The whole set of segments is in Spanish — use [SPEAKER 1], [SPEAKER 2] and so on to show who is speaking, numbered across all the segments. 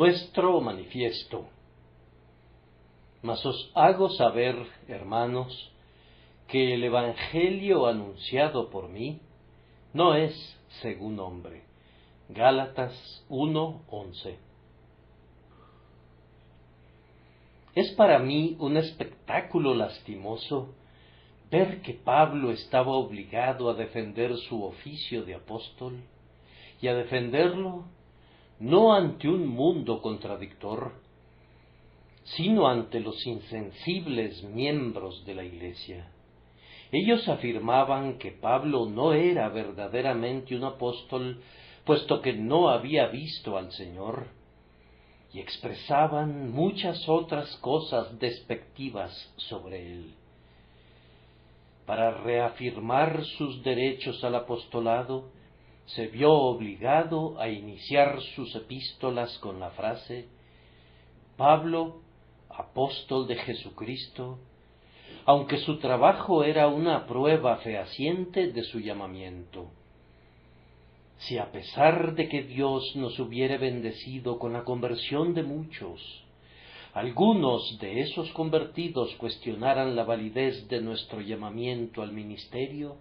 [SPEAKER 1] nuestro manifiesto. Mas os hago saber, hermanos, que el Evangelio anunciado por mí no es según hombre. Gálatas 1:11. Es para mí un espectáculo lastimoso ver que Pablo estaba obligado a defender su oficio de apóstol, y a defenderlo no ante un mundo contradictor, sino ante los insensibles miembros de la Iglesia. Ellos afirmaban que Pablo no era verdaderamente un apóstol, puesto que no había visto al Señor, y expresaban muchas otras cosas despectivas sobre él. Para reafirmar sus derechos al apostolado, se vio obligado a iniciar sus epístolas con la frase: Pablo, apóstol de Jesucristo, aunque su trabajo era una prueba fehaciente de su llamamiento. Si a pesar de que Dios nos hubiere bendecido con la conversión de muchos, algunos de esos convertidos cuestionaran la validez de nuestro llamamiento al ministerio,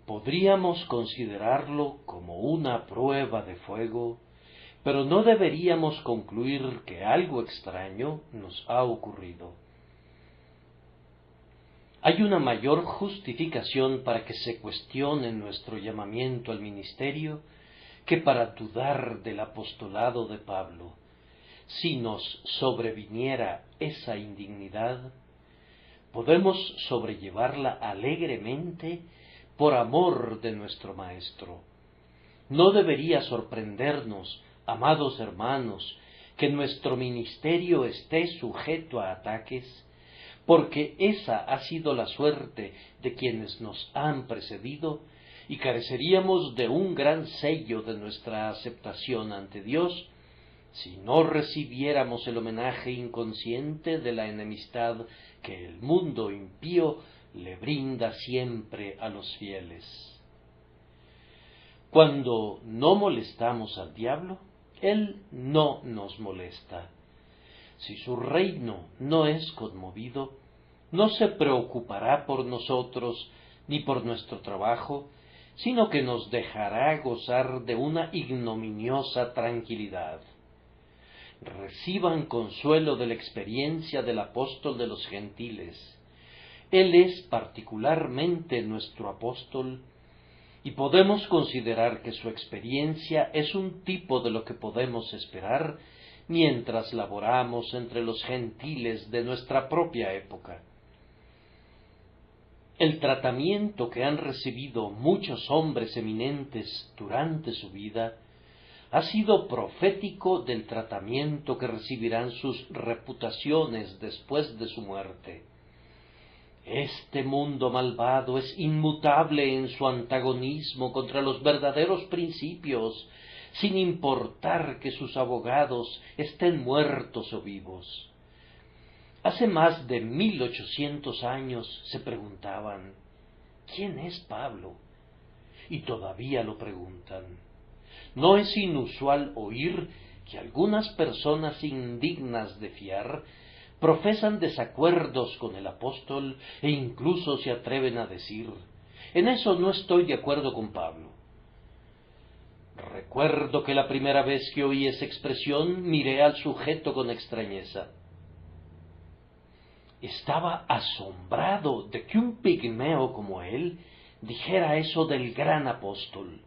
[SPEAKER 1] podríamos considerarlo como una prueba de fuego, pero no deberíamos concluir que algo extraño nos ha ocurrido. Hay una mayor justificación para que se cuestione nuestro llamamiento al ministerio que para dudar del apostolado de Pablo. Si nos sobreviniera esa indignidad, podemos sobrellevarla alegremente por amor de nuestro Maestro. No debería sorprendernos, amados hermanos, que nuestro ministerio esté sujeto a ataques, porque esa ha sido la suerte de quienes nos han precedido, y careceríamos de un gran sello de nuestra aceptación ante Dios si no recibiéramos el homenaje inconsciente de la enemistad que el mundo impío le brinda siempre a los fieles. Cuando no molestamos al diablo, él no nos molesta. Si su reino no es conmovido, no se preocupará por nosotros ni por nuestro trabajo, sino que nos dejará gozar de una ignominiosa tranquilidad. Reciban consuelo de la experiencia del apóstol de los gentiles. Él es particularmente nuestro apóstol, y podemos considerar que su experiencia es un tipo de lo que podemos esperar mientras laboramos entre los gentiles de nuestra propia época. El tratamiento que han recibido muchos hombres eminentes durante su vida ha sido profético del tratamiento que recibirán sus reputaciones después de su muerte. Este mundo malvado es inmutable en su antagonismo contra los verdaderos principios, sin importar que sus abogados estén muertos o vivos. Hace más de 1800 años se preguntaban: ¿quién es Pablo? Y todavía lo preguntan. No es inusual oír que algunas personas indignas de fiar profesan desacuerdos con el apóstol e incluso se atreven a decir: en eso no estoy de acuerdo con Pablo. Recuerdo que la primera vez que oí esa expresión miré al sujeto con extrañeza. Estaba asombrado de que un pigmeo como él dijera eso del gran apóstol.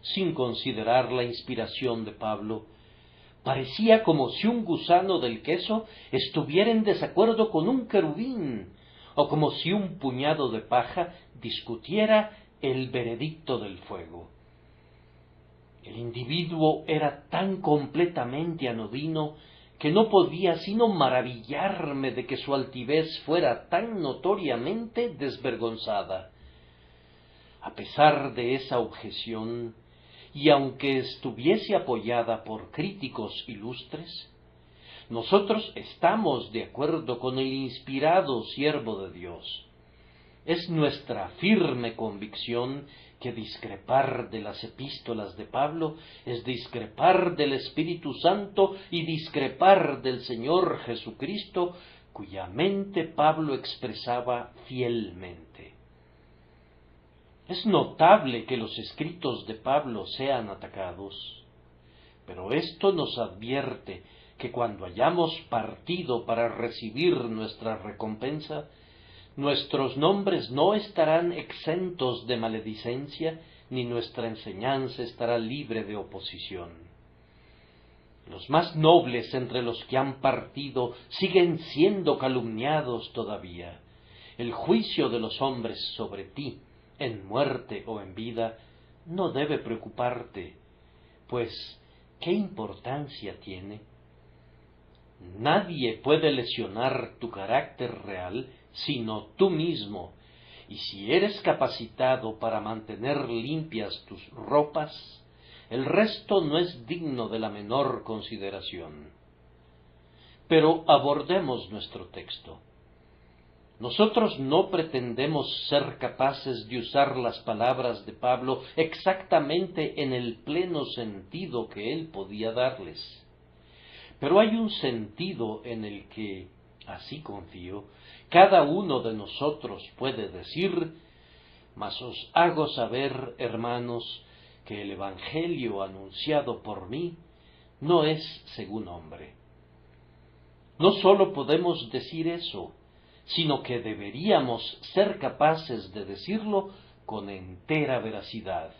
[SPEAKER 1] Sin considerar la inspiración de Pablo, parecía como si un gusano del queso estuviera en desacuerdo con un querubín, o como si un puñado de paja discutiera el veredicto del fuego. El individuo era tan completamente anodino que no podía sino maravillarme de que su altivez fuera tan notoriamente desvergonzada. A pesar de esa objeción, y aunque estuviese apoyada por críticos ilustres, nosotros estamos de acuerdo con el inspirado siervo de Dios. Es nuestra firme convicción que discrepar de las epístolas de Pablo es discrepar del Espíritu Santo y discrepar del Señor Jesucristo, cuya mente Pablo expresaba fielmente. Es notable que los escritos de Pablo sean atacados, pero esto nos advierte que cuando hayamos partido para recibir nuestra recompensa, nuestros nombres no estarán exentos de maledicencia, ni nuestra enseñanza estará libre de oposición. Los más nobles entre los que han partido siguen siendo calumniados todavía. El juicio de los hombres sobre ti, en muerte o en vida, no debe preocuparte, pues, ¿qué importancia tiene? Nadie puede lesionar tu carácter real sino tú mismo, y si eres capacitado para mantener limpias tus ropas, el resto no es digno de la menor consideración. Pero abordemos nuestro texto. Nosotros no pretendemos ser capaces de usar las palabras de Pablo exactamente en el pleno sentido que él podía darles. Pero hay un sentido en el que, así confío, cada uno de nosotros puede decir: mas os hago saber, hermanos, que el Evangelio anunciado por mí no es según hombre. No sólo podemos decir eso, sino que deberíamos ser capaces de decirlo con entera veracidad.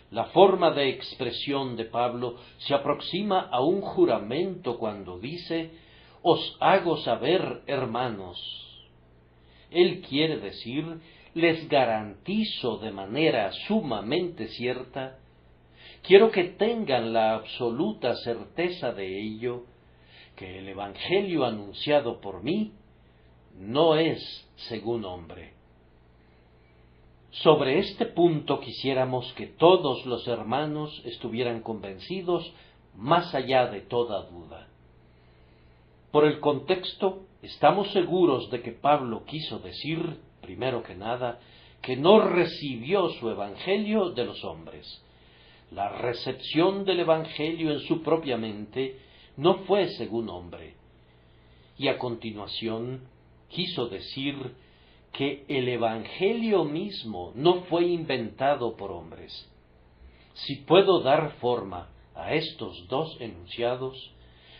[SPEAKER 1] La forma de expresión de Pablo se aproxima a un juramento cuando dice: os hago saber, hermanos. Él quiere decir, les garantizo de manera sumamente cierta, quiero que tengan la absoluta certeza de ello, que el Evangelio anunciado por mí no es según hombre. Sobre este punto quisiéramos que todos los hermanos estuvieran convencidos más allá de toda duda. Por el contexto, estamos seguros de que Pablo quiso decir, primero que nada, que no recibió su evangelio de los hombres. La recepción del evangelio en su propia mente no fue según hombre. Y a continuación, quiso decir que el evangelio mismo no fue inventado por hombres. Si puedo dar forma a estos dos enunciados,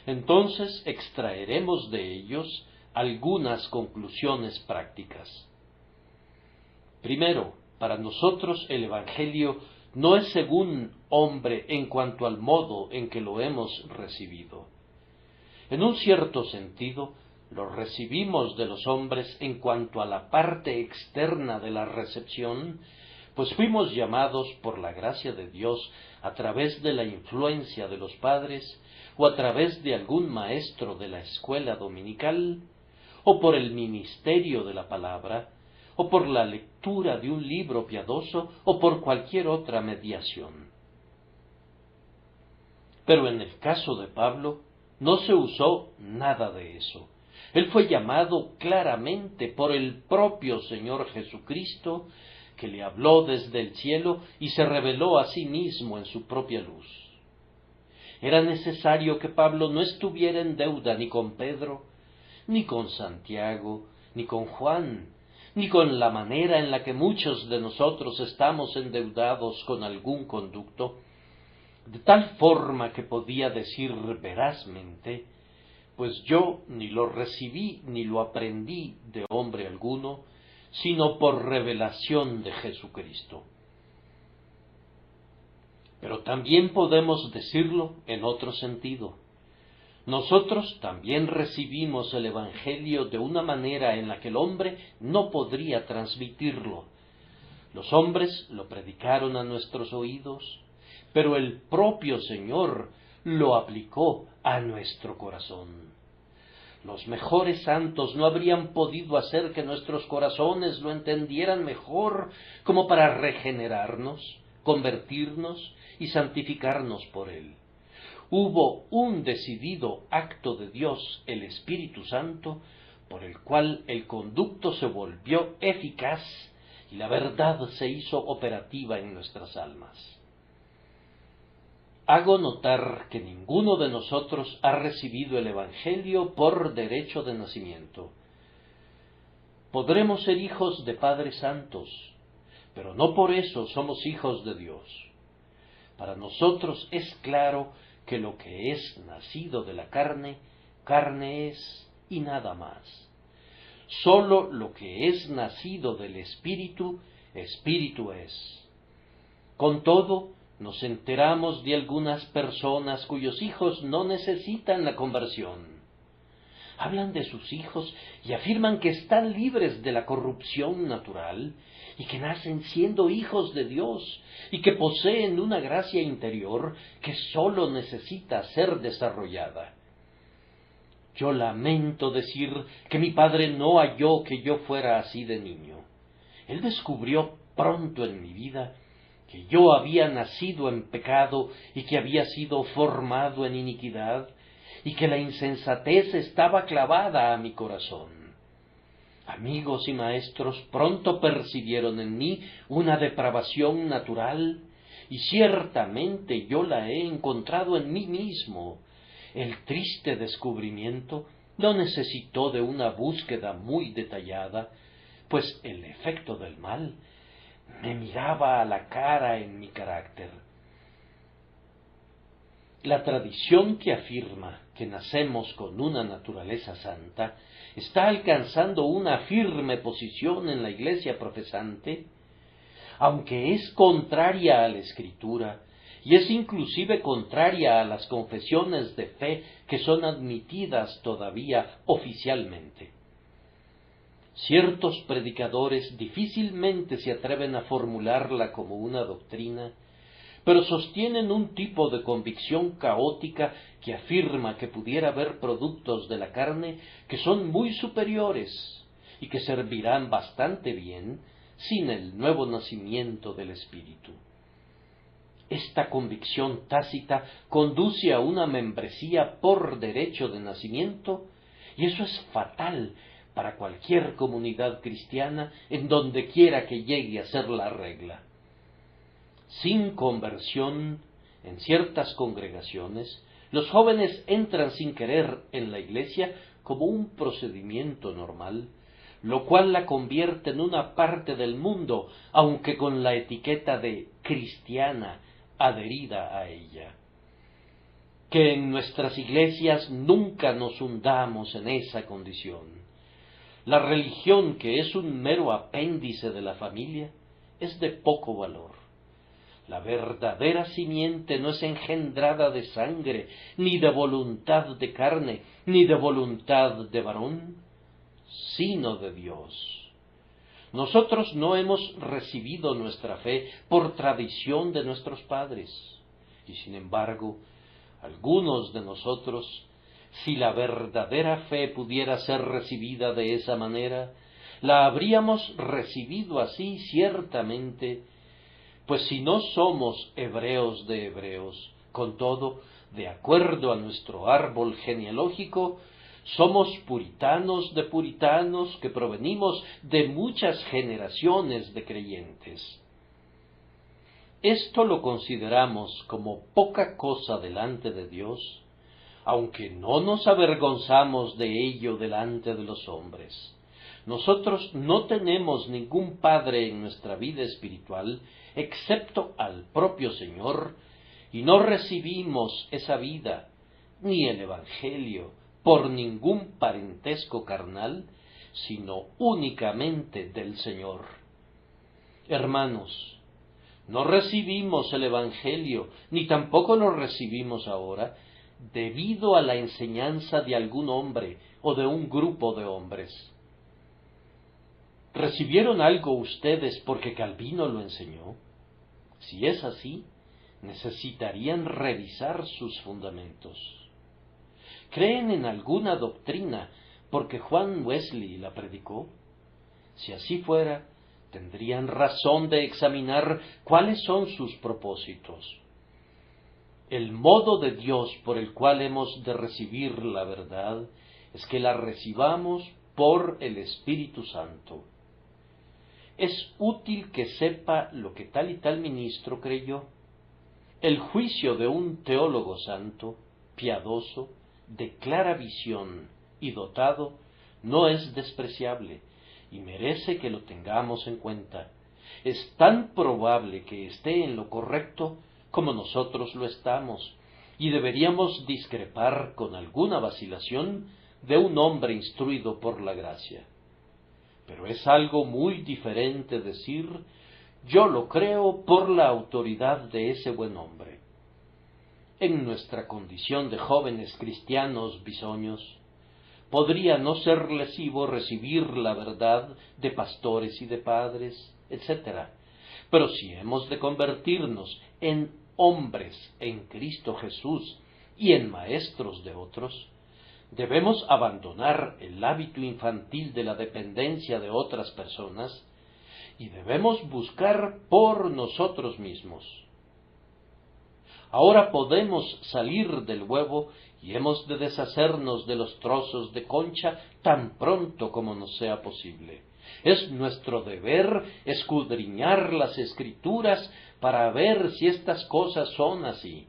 [SPEAKER 1] entonces extraeremos de ellos algunas conclusiones prácticas. Primero, para nosotros el Evangelio no es según hombre en cuanto al modo en que lo hemos recibido. En un cierto sentido, lo recibimos de los hombres en cuanto a la parte externa de la recepción, pues fuimos llamados por la gracia de Dios a través de la influencia de los padres, o a través de algún maestro de la escuela dominical, o por el ministerio de la palabra, o por la lectura de un libro piadoso, o por cualquier otra mediación. Pero en el caso de Pablo, no se usó nada de eso. Él fue llamado claramente por el propio Señor Jesucristo, que le habló desde el cielo y se reveló a sí mismo en su propia luz. Era necesario que Pablo no estuviera en deuda ni con Pedro, ni con Santiago, ni con Juan, ni con la manera en la que muchos de nosotros estamos endeudados con algún conducto, de tal forma que podía decir verazmente: pues yo ni lo recibí ni lo aprendí de hombre alguno, sino por revelación de Jesucristo. Pero también podemos decirlo en otro sentido. Nosotros también recibimos el Evangelio de una manera en la que el hombre no podría transmitirlo. Los hombres lo predicaron a nuestros oídos, pero el propio Señor lo aplicó a nuestro corazón. Los mejores santos no habrían podido hacer que nuestros corazones lo entendieran mejor como para regenerarnos, convertirnos y santificarnos por él. Hubo un decidido acto de Dios, el Espíritu Santo, por el cual el conducto se volvió eficaz y la verdad se hizo operativa en nuestras almas. Hago notar que ninguno de nosotros ha recibido el Evangelio por derecho de nacimiento. Podremos ser hijos de padres santos, pero no por eso somos hijos de Dios. Para nosotros es claro que lo que es nacido de la carne, carne es y nada más. Sólo lo que es nacido del Espíritu, Espíritu es. Con todo, nos enteramos de algunas personas cuyos hijos no necesitan la conversión. Hablan de sus hijos y afirman que están libres de la corrupción natural y que nacen siendo hijos de Dios y que poseen una gracia interior que sólo necesita ser desarrollada. Yo lamento decir que mi padre no halló que yo fuera así de niño. Él descubrió pronto en mi vida que yo había nacido en pecado y que había sido formado en iniquidad, y que la insensatez estaba clavada a mi corazón. Amigos y maestros pronto percibieron en mí una depravación natural, y ciertamente yo la he encontrado en mí mismo. El triste descubrimiento no necesitó de una búsqueda muy detallada, pues el efecto del mal me miraba a la cara en mi carácter. La tradición que afirma que nacemos con una naturaleza santa está alcanzando una firme posición en la Iglesia profesante, aunque es contraria a la Escritura y es inclusive contraria a las confesiones de fe que son admitidas todavía oficialmente. Ciertos predicadores difícilmente se atreven a formularla como una doctrina, pero sostienen un tipo de convicción caótica que afirma que pudiera haber productos de la carne que son muy superiores y que servirán bastante bien sin el nuevo nacimiento del Espíritu. Esta convicción tácita conduce a una membresía por derecho de nacimiento, y eso es fatal para cualquier comunidad cristiana en donde quiera que llegue a ser la regla. Sin conversión, en ciertas congregaciones, los jóvenes entran sin querer en la iglesia como un procedimiento normal, lo cual la convierte en una parte del mundo, aunque con la etiqueta de cristiana adherida a ella. Que en nuestras iglesias nunca nos hundamos en esa condición. La religión, que es un mero apéndice de la familia, es de poco valor. La verdadera simiente no es engendrada de sangre, ni de voluntad de carne, ni de voluntad de varón, sino de Dios. Nosotros no hemos recibido nuestra fe por tradición de nuestros padres, y sin embargo, algunos de nosotros, si la verdadera fe pudiera ser recibida de esa manera, la habríamos recibido así ciertamente, pues si no somos hebreos de hebreos, con todo, de acuerdo a nuestro árbol genealógico, somos puritanos de puritanos que provenimos de muchas generaciones de creyentes. Esto lo consideramos como poca cosa delante de Dios, aunque no nos avergonzamos de ello delante de los hombres. Nosotros no tenemos ningún padre en nuestra vida espiritual, excepto al propio Señor, y no recibimos esa vida, ni el Evangelio, por ningún parentesco carnal, sino únicamente del Señor. Hermanos, no recibimos el Evangelio, ni tampoco lo recibimos ahora, debido a la enseñanza de algún hombre o de un grupo de hombres. ¿Recibieron algo ustedes porque Calvino lo enseñó? Si es así, necesitarían revisar sus fundamentos. ¿Creen en alguna doctrina porque Juan Wesley la predicó? Si así fuera, tendrían razón de examinar cuáles son sus propósitos. El modo de Dios por el cual hemos de recibir la verdad es que la recibamos por el Espíritu Santo. Es útil que sepa lo que tal y tal ministro creyó. El juicio de un teólogo santo, piadoso, de clara visión y dotado, no es despreciable y merece que lo tengamos en cuenta. Es tan probable que esté en lo correcto como nosotros lo estamos, y deberíamos discrepar con alguna vacilación de un hombre instruido por la gracia. Pero es algo muy diferente decir: yo lo creo por la autoridad de ese buen hombre. En nuestra condición de jóvenes cristianos bisoños, podría no ser lesivo recibir la verdad de pastores y de padres, etc. Pero si hemos de convertirnos en hombres en Cristo Jesús y en maestros de otros, debemos abandonar el hábito infantil de la dependencia de otras personas y debemos buscar por nosotros mismos. Ahora podemos salir del huevo y hemos de deshacernos de los trozos de concha tan pronto como nos sea posible. Es nuestro deber escudriñar las Escrituras para ver si estas cosas son así.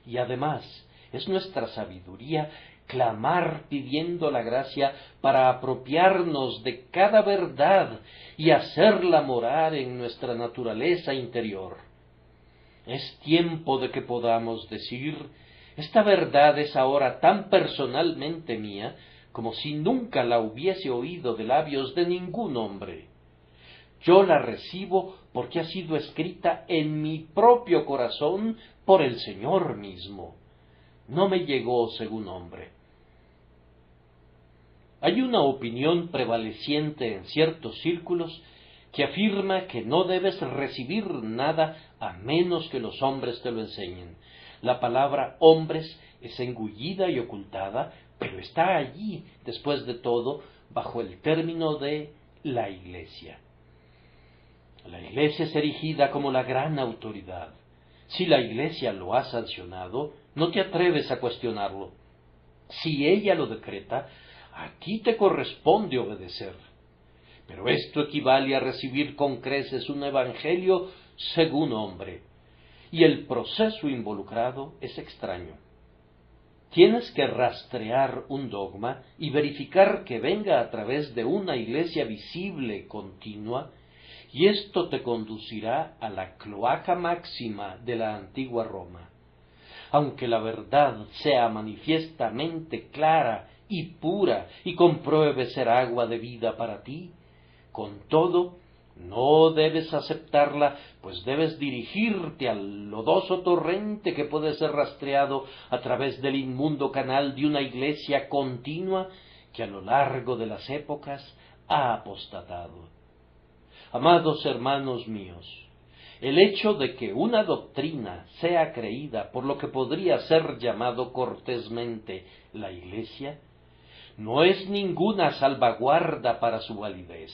[SPEAKER 1] Y además, es nuestra sabiduría clamar pidiendo la gracia para apropiarnos de cada verdad y hacerla morar en nuestra naturaleza interior. Es tiempo de que podamos decir: esta verdad es ahora tan personalmente mía como si nunca la hubiese oído de labios de ningún hombre. Yo la recibo porque ha sido escrita en mi propio corazón por el Señor mismo. No me llegó según hombre. Hay una opinión prevaleciente en ciertos círculos que afirma que no debes recibir nada a menos que los hombres te lo enseñen. La palabra hombres es engullida y ocultada, pero está allí, después de todo, bajo el término de la Iglesia. La Iglesia es erigida como la gran autoridad. Si la Iglesia lo ha sancionado, no te atreves a cuestionarlo. Si ella lo decreta, a ti te corresponde obedecer. Pero esto equivale a recibir con creces un evangelio según hombre, y el proceso involucrado es extraño. Tienes que rastrear un dogma y verificar que venga a través de una iglesia visible, continua, y esto te conducirá a la cloaca máxima de la antigua Roma. Aunque la verdad sea manifiestamente clara y pura y compruebe ser agua de vida para ti, con todo, no debes aceptarla, pues debes dirigirte al lodoso torrente que puede ser rastreado a través del inmundo canal de una iglesia continua que a lo largo de las épocas ha apostatado. Amados hermanos míos, el hecho de que una doctrina sea creída por lo que podría ser llamado cortésmente la Iglesia, no es ninguna salvaguarda para su validez.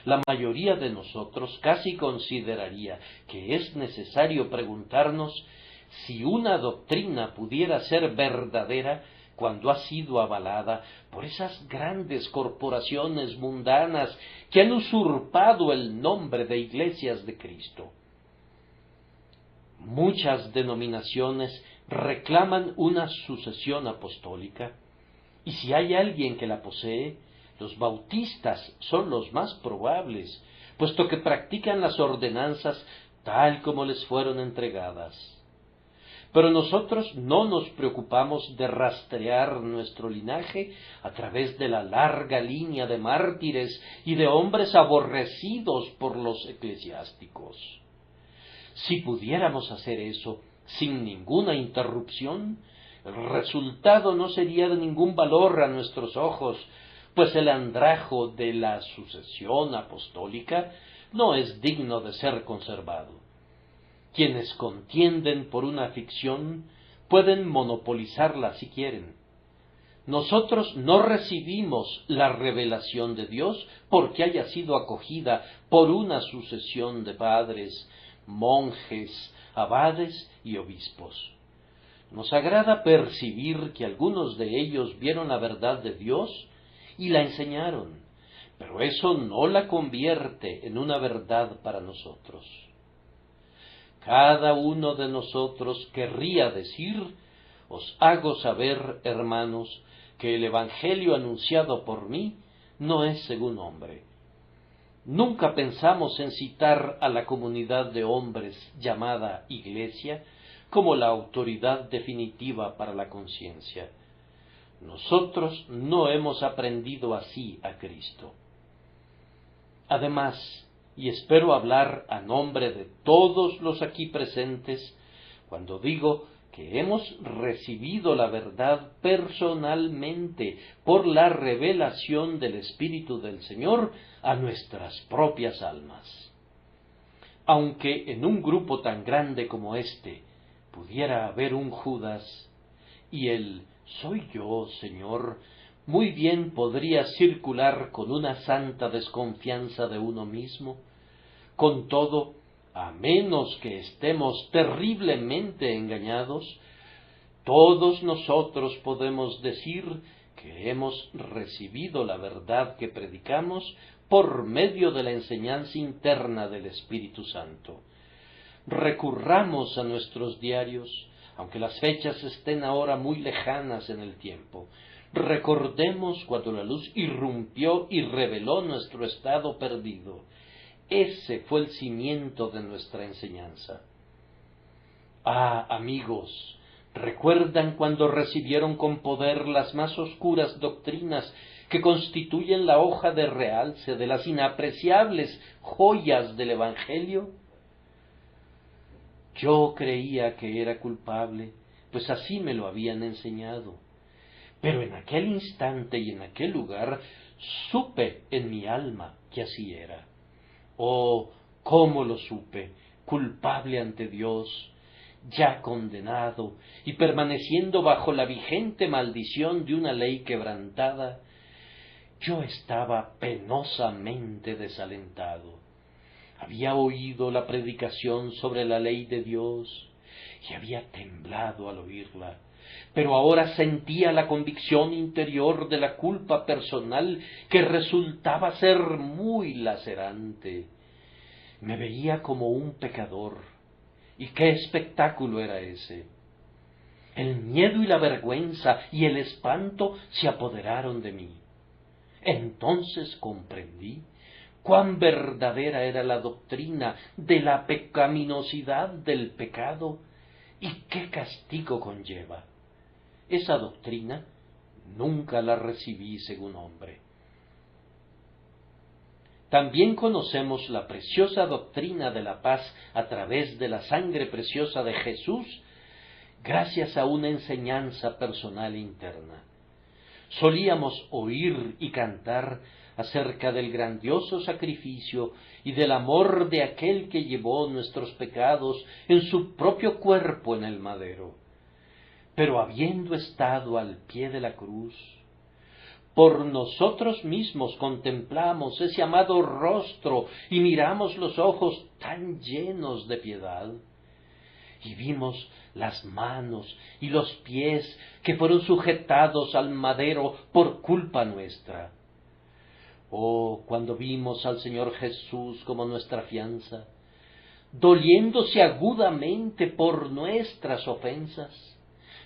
[SPEAKER 1] La mayoría de nosotros casi consideraría que es necesario preguntarnos si una doctrina pudiera ser verdadera cuando ha sido avalada por esas grandes corporaciones mundanas que han usurpado el nombre de iglesias de Cristo. Muchas denominaciones reclaman una sucesión apostólica, y si hay alguien que la posee, los bautistas son los más probables, puesto que practican las ordenanzas tal como les fueron entregadas. Pero nosotros no nos preocupamos de rastrear nuestro linaje a través de la larga línea de mártires y de hombres aborrecidos por los eclesiásticos. Si pudiéramos hacer eso sin ninguna interrupción, el resultado no sería de ningún valor a nuestros ojos, pues el andrajo de la sucesión apostólica no es digno de ser conservado. Quienes contienden por una ficción pueden monopolizarla si quieren. Nosotros no recibimos la revelación de Dios porque haya sido acogida por una sucesión de padres, monjes, abades y obispos. Nos agrada percibir que algunos de ellos vieron la verdad de Dios y la enseñaron, pero eso no la convierte en una verdad para nosotros. Cada uno de nosotros querría decir: os hago saber, hermanos, que el Evangelio anunciado por mí no es según hombre. Nunca pensamos en citar a la comunidad de hombres llamada Iglesia como la autoridad definitiva para la conciencia. Nosotros no hemos aprendido así a Cristo. Además, y espero hablar a nombre de todos los aquí presentes, cuando digo que hemos recibido la verdad personalmente por la revelación del Espíritu del Señor a nuestras propias almas. Aunque en un grupo tan grande como este pudiera haber un Judas, y el «soy yo, Señor», muy bien podría circular con una santa desconfianza de uno mismo. Con todo, a menos que estemos terriblemente engañados, todos nosotros podemos decir que hemos recibido la verdad que predicamos por medio de la enseñanza interna del Espíritu Santo. Recurramos a nuestros diarios, aunque las fechas estén ahora muy lejanas en el tiempo. Recordemos cuando la luz irrumpió y reveló nuestro estado perdido. Ese fue el cimiento de nuestra enseñanza. Ah, amigos, ¿recuerdan cuando recibieron con poder las más oscuras doctrinas que constituyen la hoja de realce de las inapreciables joyas del Evangelio? Yo creía que era culpable, pues así me lo habían enseñado. Pero en aquel instante y en aquel lugar supe en mi alma que así era. Oh, cómo lo supe, culpable ante Dios, ya condenado y permaneciendo bajo la vigente maldición de una ley quebrantada. Yo estaba penosamente desalentado. Había oído la predicación sobre la ley de Dios y había temblado al oírla. Pero ahora sentía la convicción interior de la culpa personal que resultaba ser muy lacerante. Me veía como un pecador. ¿Y qué espectáculo era ese? El miedo y la vergüenza y el espanto se apoderaron de mí. Entonces comprendí cuán verdadera era la doctrina de la pecaminosidad del pecado y qué castigo conlleva. Esa doctrina nunca la recibí según hombre. También conocemos la preciosa doctrina de la paz a través de la sangre preciosa de Jesús, gracias a una enseñanza personal interna. Solíamos oír y cantar acerca del grandioso sacrificio y del amor de aquel que llevó nuestros pecados en su propio cuerpo en el madero. Pero habiendo estado al pie de la cruz, por nosotros mismos contemplamos ese amado rostro y miramos los ojos tan llenos de piedad, y vimos las manos y los pies que fueron sujetados al madero por culpa nuestra. Oh, cuando vimos al Señor Jesús como nuestra fianza, doliéndose agudamente por nuestras ofensas,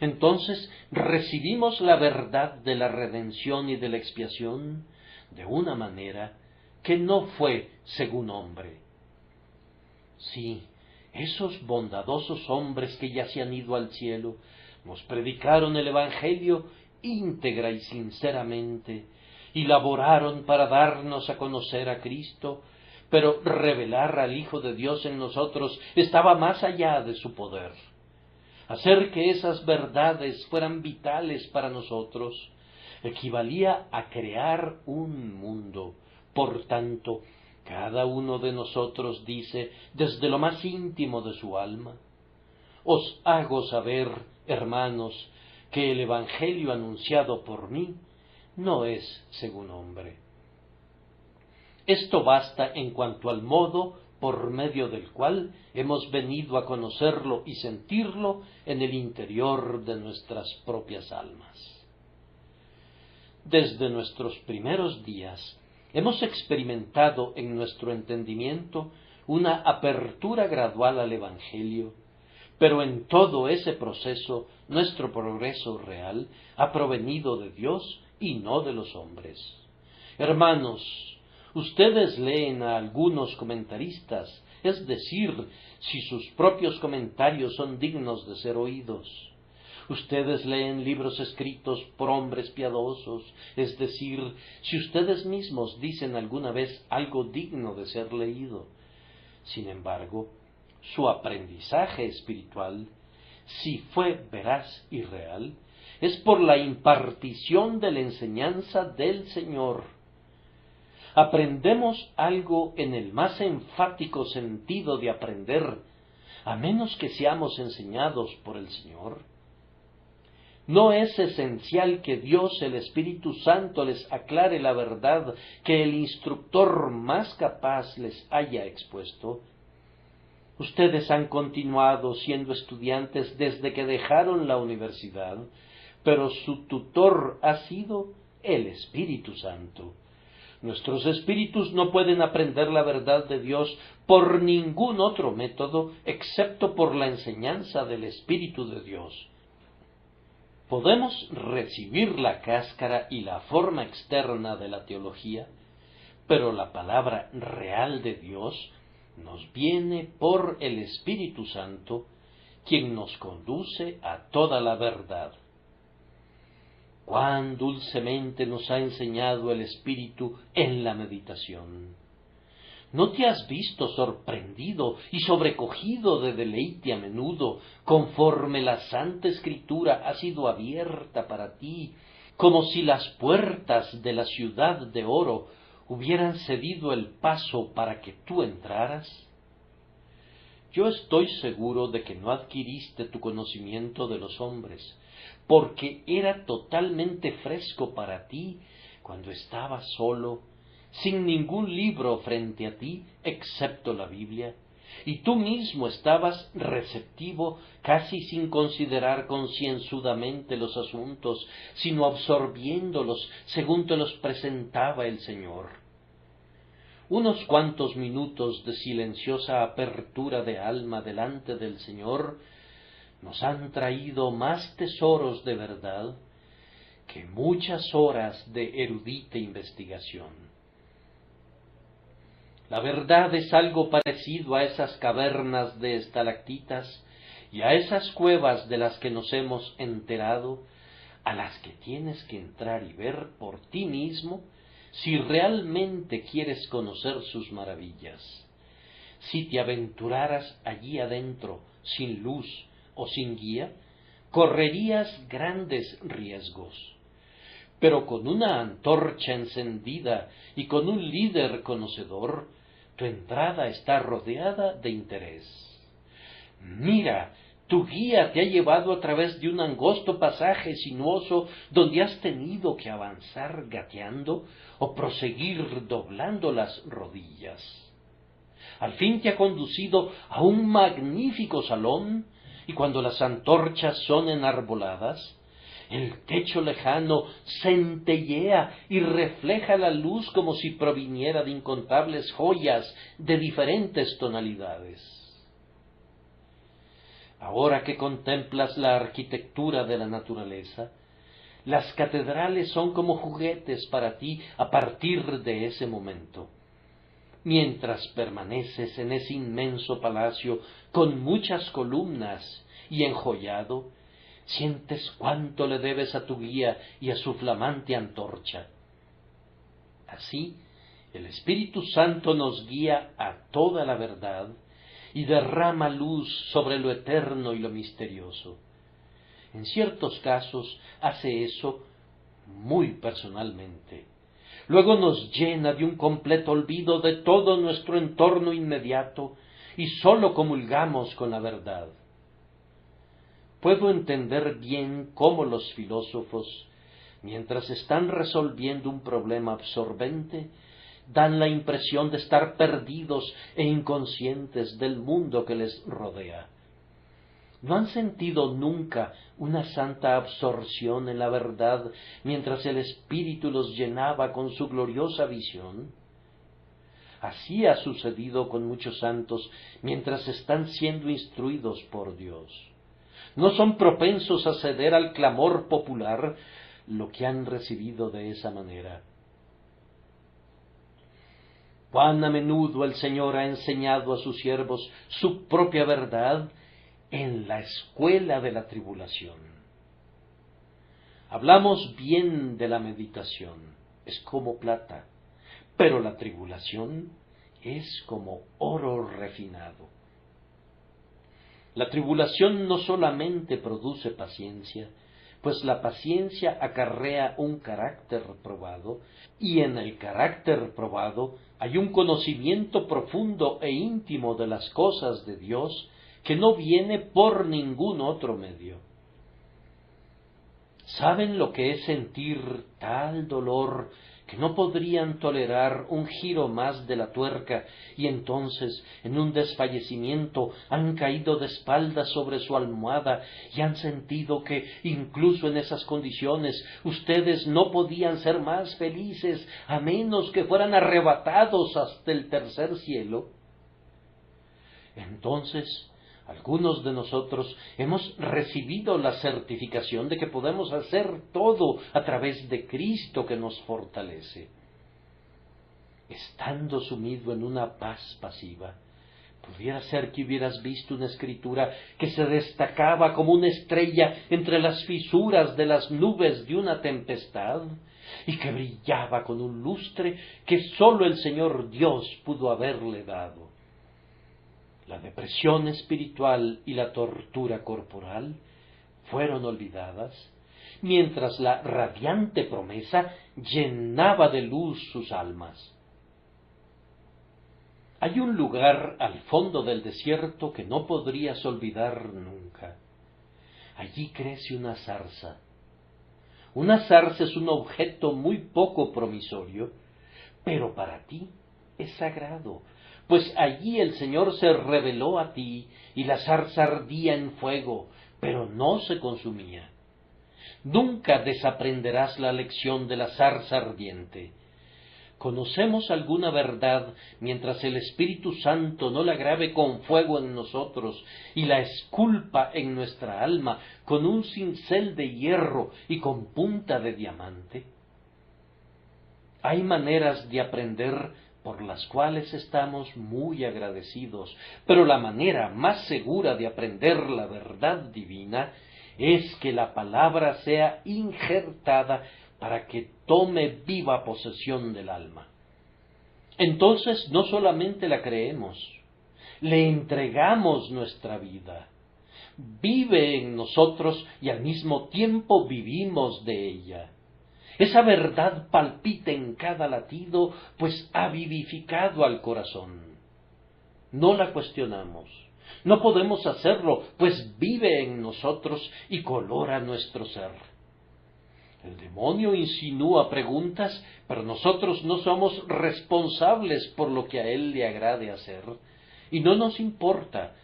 [SPEAKER 1] entonces recibimos la verdad de la redención y de la expiación de una manera que no fue según hombre. Sí, esos bondadosos hombres que ya se han ido al cielo nos predicaron el Evangelio íntegra y sinceramente, y laboraron para darnos a conocer a Cristo, pero revelar al Hijo de Dios en nosotros estaba más allá de su poder. Hacer que esas verdades fueran vitales para nosotros equivalía a crear un mundo. Por tanto, cada uno de nosotros dice desde lo más íntimo de su alma: os hago saber, hermanos, que el Evangelio anunciado por mí no es según hombre. Esto basta en cuanto al modo por medio del cual hemos venido a conocerlo y sentirlo en el interior de nuestras propias almas. Desde nuestros primeros días hemos experimentado en nuestro entendimiento una apertura gradual al Evangelio, pero en todo ese proceso nuestro progreso real ha provenido de Dios y no de los hombres. Hermanos, ustedes leen a algunos comentaristas, es decir, si sus propios comentarios son dignos de ser oídos. Ustedes leen libros escritos por hombres piadosos, es decir, si ustedes mismos dicen alguna vez algo digno de ser leído. Sin embargo, su aprendizaje espiritual, si fue veraz y real, es por la impartición de la enseñanza del Señor. Aprendemos algo en el más enfático sentido de aprender, a menos que seamos enseñados por el Señor. ¿No es esencial que Dios, el Espíritu Santo, les aclare la verdad que el instructor más capaz les haya expuesto? Ustedes han continuado siendo estudiantes desde que dejaron la universidad, pero su tutor ha sido el Espíritu Santo. Nuestros espíritus no pueden aprender la verdad de Dios por ningún otro método excepto por la enseñanza del Espíritu de Dios. Podemos recibir la cáscara y la forma externa de la teología, pero la palabra real de Dios nos viene por el Espíritu Santo, quien nos conduce a toda la verdad. Cuán dulcemente nos ha enseñado el Espíritu en la meditación. ¿No te has visto sorprendido y sobrecogido de deleite a menudo, conforme la Santa Escritura ha sido abierta para ti, como si las puertas de la ciudad de oro hubieran cedido el paso para que tú entraras? Yo estoy seguro de que no adquiriste tu conocimiento de los hombres, porque era totalmente fresco para ti cuando estabas solo, sin ningún libro frente a ti, excepto la Biblia, y tú mismo estabas receptivo, casi sin considerar concienzudamente los asuntos, sino absorbiéndolos según te los presentaba el Señor. Unos cuantos minutos de silenciosa apertura de alma delante del Señor nos han traído más tesoros de verdad que muchas horas de erudita investigación. La verdad es algo parecido a esas cavernas de estalactitas y a esas cuevas de las que nos hemos enterado, a las que tienes que entrar y ver por ti mismo si realmente quieres conocer sus maravillas. Si te aventuraras allí adentro sin luz o sin guía, correrías grandes riesgos. Pero con una antorcha encendida y con un líder conocedor, tu entrada está rodeada de interés. Mira, tu guía te ha llevado a través de un angosto pasaje sinuoso donde has tenido que avanzar gateando o proseguir doblando las rodillas. Al fin te ha conducido a un magnífico salón, y cuando las antorchas son enarboladas, el techo lejano centellea y refleja la luz como si proviniera de incontables joyas de diferentes tonalidades. Ahora que contemplas la arquitectura de la naturaleza, las catedrales son como juguetes para ti a partir de ese momento. Mientras permaneces en ese inmenso palacio con muchas columnas y enjollado, sientes cuánto le debes a tu guía y a su flamante antorcha. Así, el Espíritu Santo nos guía a toda la verdad y derrama luz sobre lo eterno y lo misterioso. En ciertos casos hace eso muy personalmente. Luego nos llena de un completo olvido de todo nuestro entorno inmediato y sólo comulgamos con la verdad. Puedo entender bien cómo los filósofos, mientras están resolviendo un problema absorbente, dan la impresión de estar perdidos e inconscientes del mundo que les rodea. ¿No han sentido nunca una santa absorción en la verdad mientras el Espíritu los llenaba con su gloriosa visión? Así ha sucedido con muchos santos mientras están siendo instruidos por Dios. No son propensos a ceder al clamor popular lo que han recibido de esa manera. Cuán a menudo el Señor ha enseñado a sus siervos su propia verdad en la escuela de la tribulación. Hablamos bien de la meditación, es como plata, pero la tribulación es como oro refinado. La tribulación no solamente produce paciencia, pues la paciencia acarrea un carácter probado, y en el carácter probado hay un conocimiento profundo e íntimo de las cosas de Dios que no viene por ningún otro medio. ¿Saben lo que es sentir tal dolor que no podrían tolerar un giro más de la tuerca, y entonces, en un desfallecimiento, han caído de espaldas sobre su almohada y han sentido que, incluso en esas condiciones, ustedes no podían ser más felices a menos que fueran arrebatados hasta el tercer cielo? Entonces, algunos de nosotros hemos recibido la certificación de que podemos hacer todo a través de Cristo que nos fortalece. Estando sumido en una paz pasiva, pudiera ser que hubieras visto una escritura que se destacaba como una estrella entre las fisuras de las nubes de una tempestad y que brillaba con un lustre que sólo el Señor Dios pudo haberle dado. La depresión espiritual y la tortura corporal fueron olvidadas, mientras la radiante promesa llenaba de luz sus almas. Hay un lugar al fondo del desierto que no podrías olvidar nunca. Allí crece una zarza. Una zarza es un objeto muy poco promisorio, pero para ti es sagrado, pues allí el Señor se reveló a ti, y la zarza ardía en fuego, pero no se consumía. Nunca desaprenderás la lección de la zarza ardiente. Conocemos alguna verdad mientras el Espíritu Santo no la grabe con fuego en nosotros y la esculpa en nuestra alma con un cincel de hierro y con punta de diamante. Hay maneras de aprender por las cuales estamos muy agradecidos, pero la manera más segura de aprender la verdad divina es que la palabra sea injertada para que tome viva posesión del alma. Entonces no solamente la creemos, le entregamos nuestra vida. Vive en nosotros y al mismo tiempo vivimos de ella. Esa verdad palpita en cada latido, pues ha vivificado al corazón. No la cuestionamos. No podemos hacerlo, pues vive en nosotros y colora nuestro ser. El demonio insinúa preguntas, pero nosotros no somos responsables por lo que a él le agrade hacer, y no nos importa,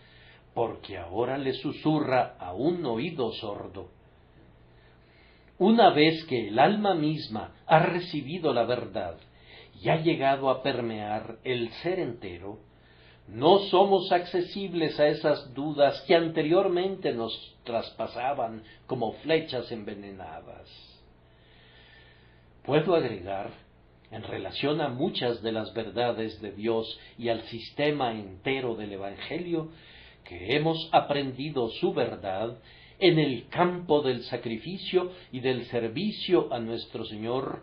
[SPEAKER 1] porque ahora le susurra a un oído sordo. Una vez que el alma misma ha recibido la verdad y ha llegado a permear el ser entero, no somos accesibles a esas dudas que anteriormente nos traspasaban como flechas envenenadas. Puedo agregar, en relación a muchas de las verdades de Dios y al sistema entero del Evangelio, que hemos aprendido su verdad en el campo del sacrificio y del servicio a nuestro Señor,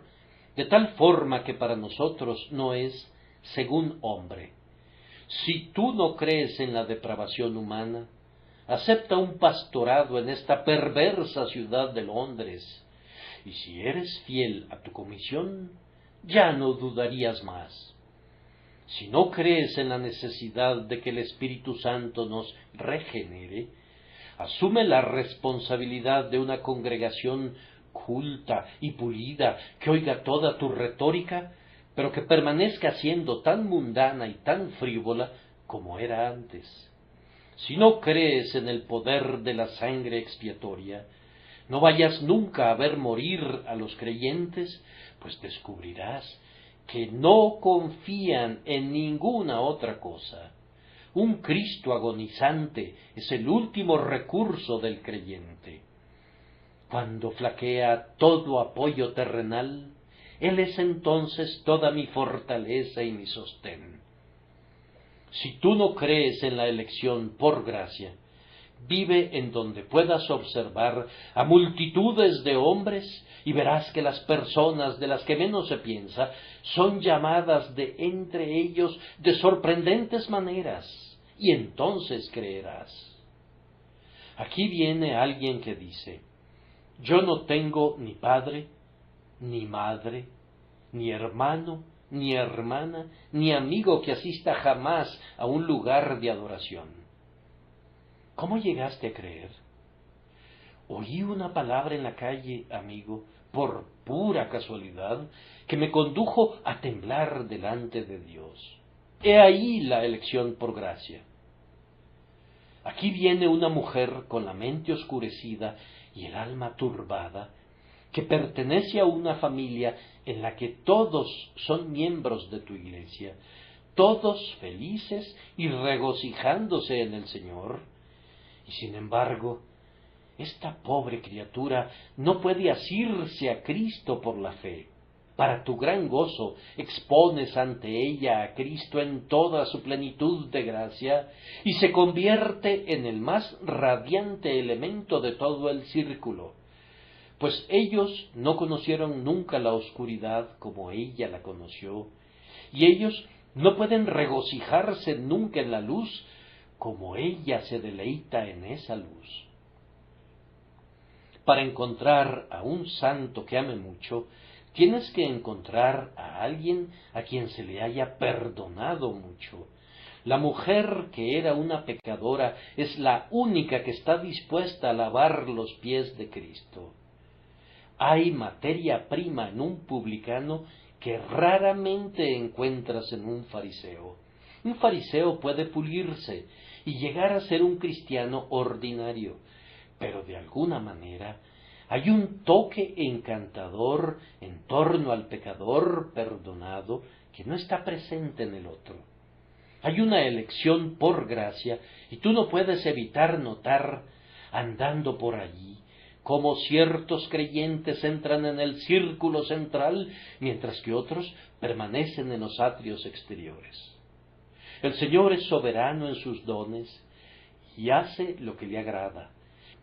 [SPEAKER 1] de tal forma que para nosotros no es según hombre. Si tú no crees en la depravación humana, acepta un pastorado en esta perversa ciudad de Londres, y si eres fiel a tu comisión, ya no dudarías más. Si no crees en la necesidad de que el Espíritu Santo nos regenere, asume la responsabilidad de una congregación culta y pulida que oiga toda tu retórica, pero que permanezca siendo tan mundana y tan frívola como era antes. Si no crees en el poder de la sangre expiatoria, no vayas nunca a ver morir a los creyentes, pues descubrirás que no confían en ninguna otra cosa. Un Cristo agonizante es el último recurso del creyente. Cuando flaquea todo apoyo terrenal, Él es entonces toda mi fortaleza y mi sostén. Si tú no crees en la elección por gracia, vive en donde puedas observar a multitudes de hombres y verás que las personas de las que menos se piensa son llamadas de entre ellos de sorprendentes maneras, y entonces creerás. Aquí viene alguien que dice: yo no tengo ni padre, ni madre, ni hermano, ni hermana, ni amigo que asista jamás a un lugar de adoración. ¿Cómo llegaste a creer? Oí una palabra en la calle, amigo, por pura casualidad, que me condujo a temblar delante de Dios. He ahí la elección por gracia. Aquí viene una mujer con la mente oscurecida y el alma turbada, que pertenece a una familia en la que todos son miembros de tu iglesia, todos felices y regocijándose en el Señor, y sin embargo, esta pobre criatura no puede asirse a Cristo por la fe. Para tu gran gozo expones ante ella a Cristo en toda su plenitud de gracia y se convierte en el más radiante elemento de todo el círculo, pues ellos no conocieron nunca la oscuridad como ella la conoció, y ellos no pueden regocijarse nunca en la luz como ella se deleita en esa luz. Para encontrar a un santo que ame mucho, tienes que encontrar a alguien a quien se le haya perdonado mucho. La mujer que era una pecadora es la única que está dispuesta a lavar los pies de Cristo. Hay materia prima en un publicano que raramente encuentras en un fariseo. Un fariseo puede pulirse y llegar a ser un cristiano ordinario, pero de alguna manera hay un toque encantador en torno al pecador perdonado que no está presente en el otro. Hay una elección por gracia y tú no puedes evitar notar, andando por allí, cómo ciertos creyentes entran en el círculo central, mientras que otros permanecen en los atrios exteriores. El Señor es soberano en sus dones y hace lo que le agrada,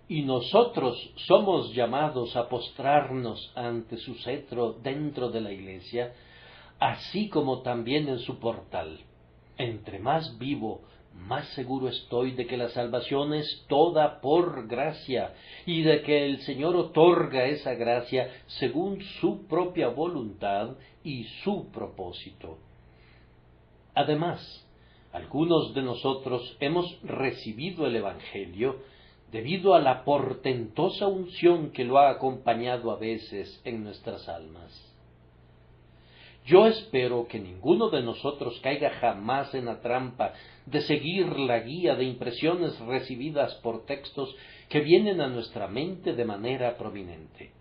[SPEAKER 1] y nosotros somos llamados a postrarnos ante su cetro dentro de la iglesia, así como también en su portal. Entre más vivo, más seguro estoy de que la salvación es toda por gracia, y de que el Señor otorga esa gracia según su propia voluntad y su propósito. Además, algunos de nosotros hemos recibido el Evangelio debido a la portentosa unción que lo ha acompañado a veces en nuestras almas. Yo espero que ninguno de nosotros caiga jamás en la trampa de seguir la guía de impresiones recibidas por textos que vienen a nuestra mente de manera prominente.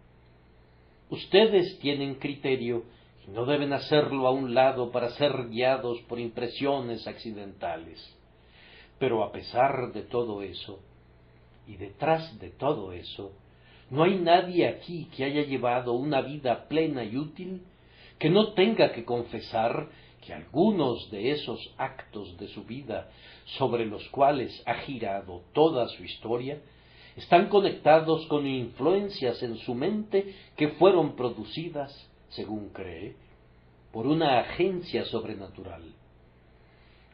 [SPEAKER 1] Ustedes tienen criterio y no deben hacerlo a un lado para ser guiados por impresiones accidentales. Pero a pesar de todo eso, y detrás de todo eso, no hay nadie aquí que haya llevado una vida plena y útil que no tenga que confesar que algunos de esos actos de su vida sobre los cuales ha girado toda su historia están conectados con influencias en su mente que fueron producidas, según cree, por una agencia sobrenatural.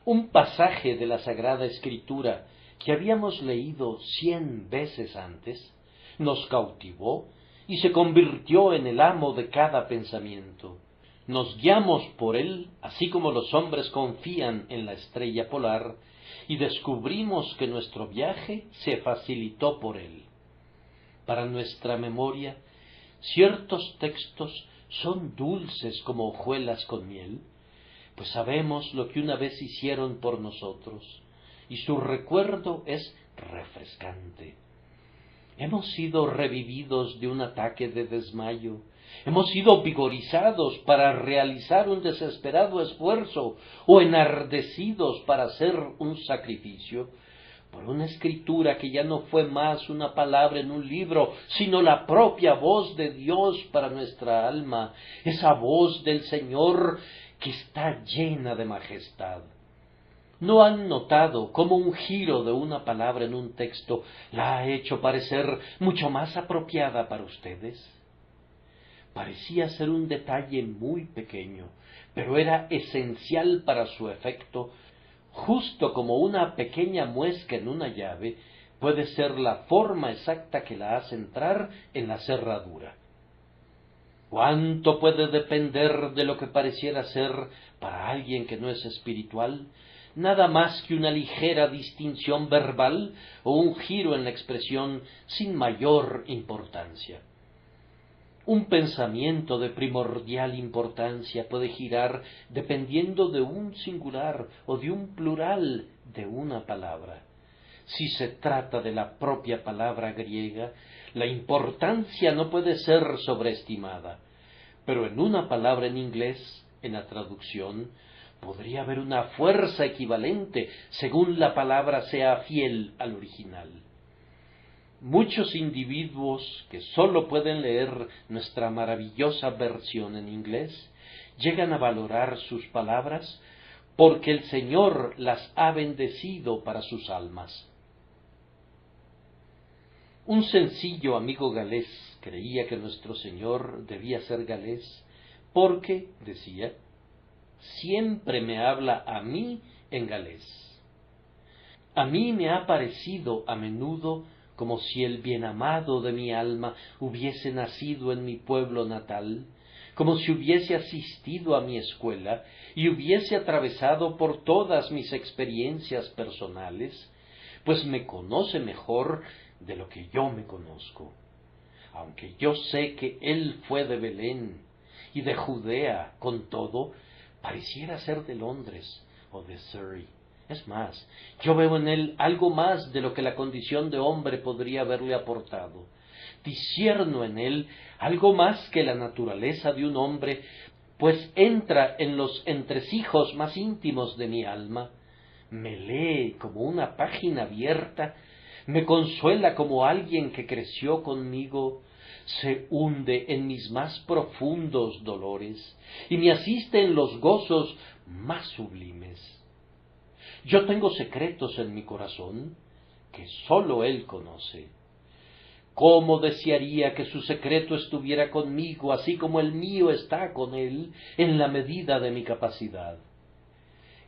[SPEAKER 1] Un pasaje de la Sagrada Escritura que habíamos leído 100 veces antes nos cautivó y se convirtió en el amo de cada pensamiento. Nos guiamos por él, así como los hombres confían en la estrella polar, y descubrimos que nuestro viaje se facilitó por él. Para nuestra memoria, ciertos textos son dulces como hojuelas con miel, pues sabemos lo que una vez hicieron por nosotros, y su recuerdo es refrescante. Hemos sido revividos de un ataque de desmayo, hemos sido vigorizados para realizar un desesperado esfuerzo o enardecidos para hacer un sacrificio, por una escritura que ya no fue más una palabra en un libro, sino la propia voz de Dios para nuestra alma, esa voz del Señor que está llena de majestad. ¿No han notado cómo un giro de una palabra en un texto la ha hecho parecer mucho más apropiada para ustedes? Parecía ser un detalle muy pequeño, pero era esencial para su efecto, justo como una pequeña muesca en una llave puede ser la forma exacta que la hace entrar en la cerradura. ¿Cuánto puede depender de lo que pareciera ser, para alguien que no es espiritual, nada más que una ligera distinción verbal o un giro en la expresión sin mayor importancia? Un pensamiento de primordial importancia puede girar dependiendo de un singular o de un plural de una palabra. Si se trata de la propia palabra griega, la importancia no puede ser sobreestimada, pero en una palabra en inglés, en la traducción, podría haber una fuerza equivalente según la palabra sea fiel al original. Muchos individuos que sólo pueden leer nuestra maravillosa versión en inglés llegan a valorar sus palabras porque el Señor las ha bendecido para sus almas. Un sencillo amigo galés creía que nuestro Señor debía ser galés porque, decía, siempre me habla a mí en galés. A mí me ha parecido a menudo como si el bienamado de mi alma hubiese nacido en mi pueblo natal, como si hubiese asistido a mi escuela y hubiese atravesado por todas mis experiencias personales, pues me conoce mejor de lo que yo me conozco. Aunque yo sé que él fue de Belén y de Judea, con todo, pareciera ser de Londres o de Surrey. Es más, yo veo en él algo más de lo que la condición de hombre podría haberle aportado. Discierno en él algo más que la naturaleza de un hombre, pues entra en los entresijos más íntimos de mi alma, me lee como una página abierta, me consuela como alguien que creció conmigo, se hunde en mis más profundos dolores y me asiste en los gozos más sublimes. Yo tengo secretos en mi corazón que sólo Él conoce. ¿Cómo desearía que su secreto estuviera conmigo, así como el mío está con Él, en la medida de mi capacidad?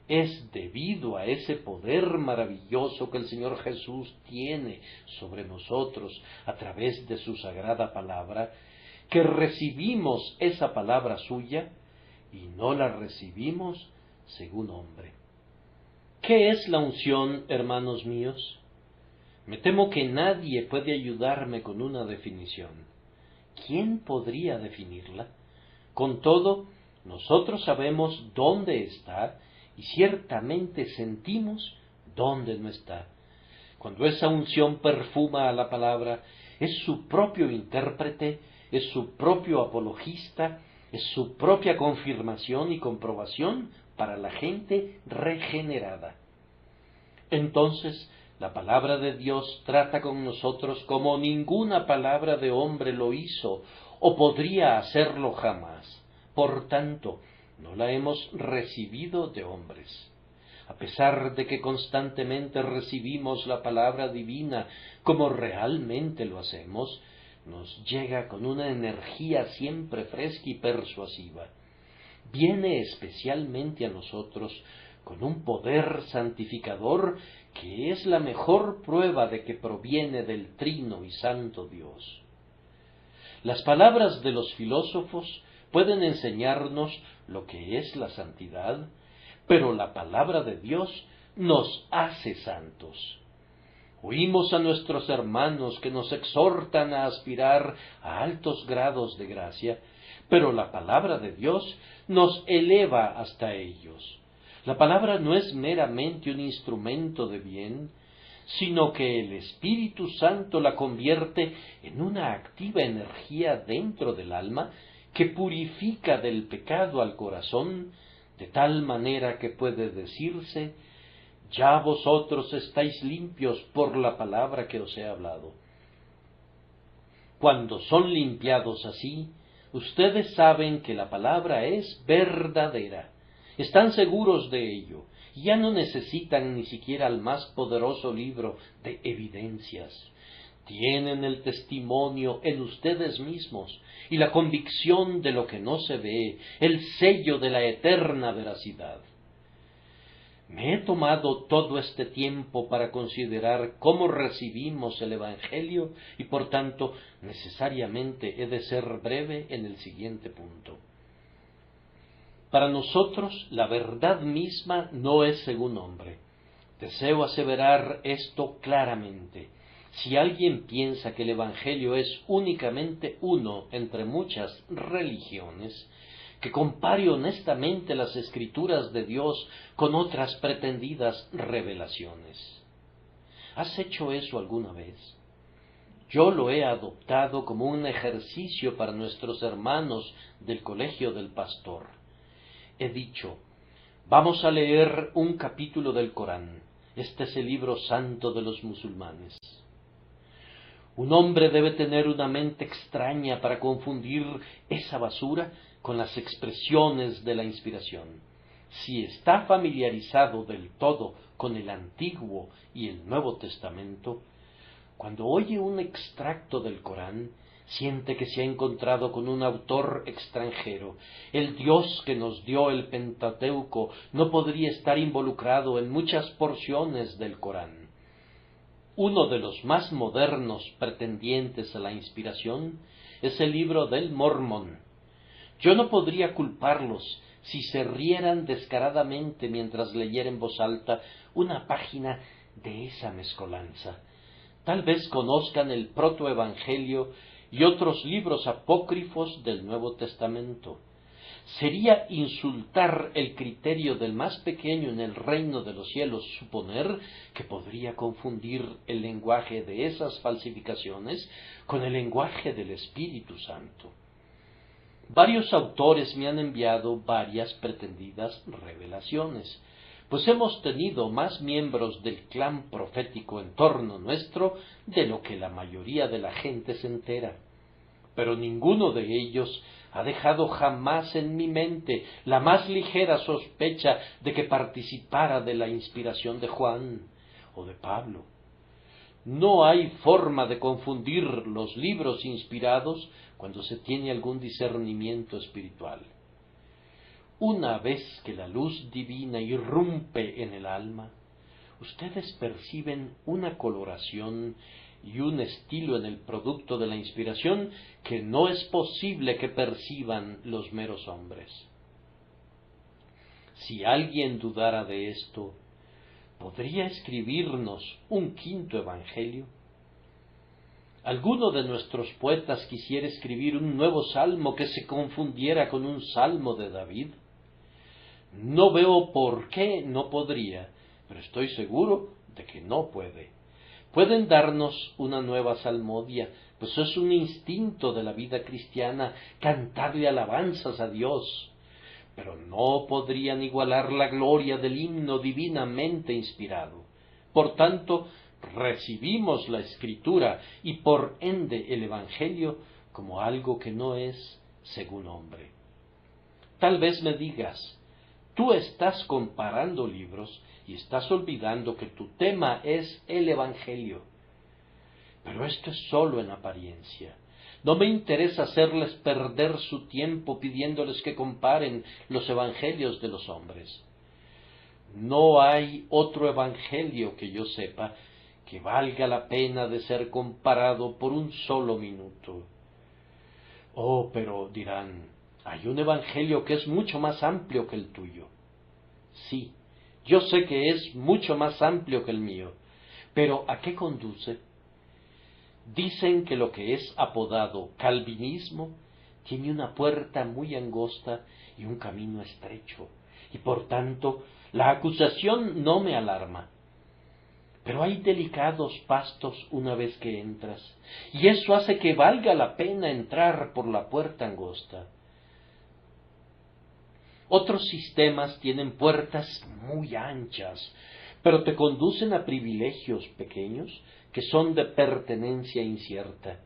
[SPEAKER 1] Es debido a ese poder maravilloso que el Señor Jesús tiene sobre nosotros a través de su sagrada palabra, que recibimos esa palabra suya y no la recibimos según hombre. ¿Qué es la unción, hermanos míos? Me temo que nadie puede ayudarme con una definición. ¿Quién podría definirla? Con todo, nosotros sabemos dónde está y ciertamente sentimos dónde no está. Cuando esa unción perfuma a la palabra, es su propio intérprete, es su propio apologista, es su propia confirmación y comprobación para la gente regenerada. Entonces, la palabra de Dios trata con nosotros como ninguna palabra de hombre lo hizo o podría hacerlo jamás. Por tanto, no la hemos recibido de hombres. A pesar de que constantemente recibimos la palabra divina como realmente lo hacemos, nos llega con una energía siempre fresca y persuasiva. Viene especialmente a nosotros con un poder santificador que es la mejor prueba de que proviene del Trino y Santo Dios. Las palabras de los filósofos pueden enseñarnos lo que es la santidad, pero la palabra de Dios nos hace santos. Oímos a nuestros hermanos que nos exhortan a aspirar a altos grados de gracia, pero la palabra de Dios nos eleva hasta ellos. La palabra no es meramente un instrumento de bien, sino que el Espíritu Santo la convierte en una activa energía dentro del alma que purifica del pecado al corazón, de tal manera que puede decirse: ya vosotros estáis limpios por la palabra que os he hablado. Cuando son limpiados así, ustedes saben que la palabra es verdadera, están seguros de ello, y ya no necesitan ni siquiera el más poderoso libro de evidencias. Tienen el testimonio en ustedes mismos y la convicción de lo que no se ve, el sello de la eterna veracidad. Me he tomado todo este tiempo para considerar cómo recibimos el Evangelio y por tanto necesariamente he de ser breve en el siguiente punto. Para nosotros la verdad misma no es según hombre. Deseo aseverar esto claramente. Si alguien piensa que el Evangelio es únicamente uno entre muchas religiones, que compare honestamente las Escrituras de Dios con otras pretendidas revelaciones. ¿Has hecho eso alguna vez? Yo lo he adoptado como un ejercicio para nuestros hermanos del Colegio del Pastor. He dicho: vamos a leer un capítulo del Corán. Este es el libro santo de los musulmanes. Un hombre debe tener una mente extraña para confundir esa basura con las expresiones de la inspiración. Si está familiarizado del todo con el Antiguo y el Nuevo Testamento, cuando oye un extracto del Corán, siente que se ha encontrado con un autor extranjero. El Dios que nos dio el Pentateuco no podría estar involucrado en muchas porciones del Corán. Uno de los más modernos pretendientes a la inspiración es el libro del Mormón. Yo no podría culparlos si se rieran descaradamente mientras leyera en voz alta una página de esa mezcolanza. Tal vez conozcan el protoevangelio y otros libros apócrifos del Nuevo Testamento. Sería insultar el criterio del más pequeño en el reino de los cielos suponer que podría confundir el lenguaje de esas falsificaciones con el lenguaje del Espíritu Santo. Varios autores me han enviado varias pretendidas revelaciones, pues hemos tenido más miembros del clan profético en torno nuestro de lo que la mayoría de la gente se entera. Pero ninguno de ellos ha dejado jamás en mi mente la más ligera sospecha de que participara de la inspiración de Juan o de Pablo. No hay forma de confundir los libros inspirados cuando se tiene algún discernimiento espiritual. Una vez que la luz divina irrumpe en el alma, ustedes perciben una coloración y un estilo en el producto de la inspiración que no es posible que perciban los meros hombres. Si alguien dudara de esto, ¿podría escribirnos un quinto evangelio? ¿Alguno de nuestros poetas quisiera escribir un nuevo salmo que se confundiera con un salmo de David? No veo por qué no podría, pero estoy seguro de que no puede. Pueden darnos una nueva salmodia, pues es un instinto de la vida cristiana cantarle alabanzas a Dios, pero no podrían igualar la gloria del himno divinamente inspirado. Por tanto, recibimos la Escritura y por ende el Evangelio como algo que no es según hombre. Tal vez me digas: tú estás comparando libros y estás olvidando que tu tema es el Evangelio. Pero esto es solo en apariencia. No me interesa hacerles perder su tiempo pidiéndoles que comparen los evangelios de los hombres. No hay otro evangelio que yo sepa que valga la pena de ser comparado por un solo minuto. Oh, pero dirán, hay un evangelio que es mucho más amplio que el tuyo. Sí, yo sé que es mucho más amplio que el mío, pero ¿a qué conduce? Dicen que lo que es apodado calvinismo tiene una puerta muy angosta y un camino estrecho, y por tanto La acusación no me alarma, pero hay delicados pastos una vez que entras, y eso hace que valga la pena entrar por la puerta angosta. Otros sistemas tienen puertas muy anchas, pero te conducen a privilegios pequeños que son de pertenencia incierta.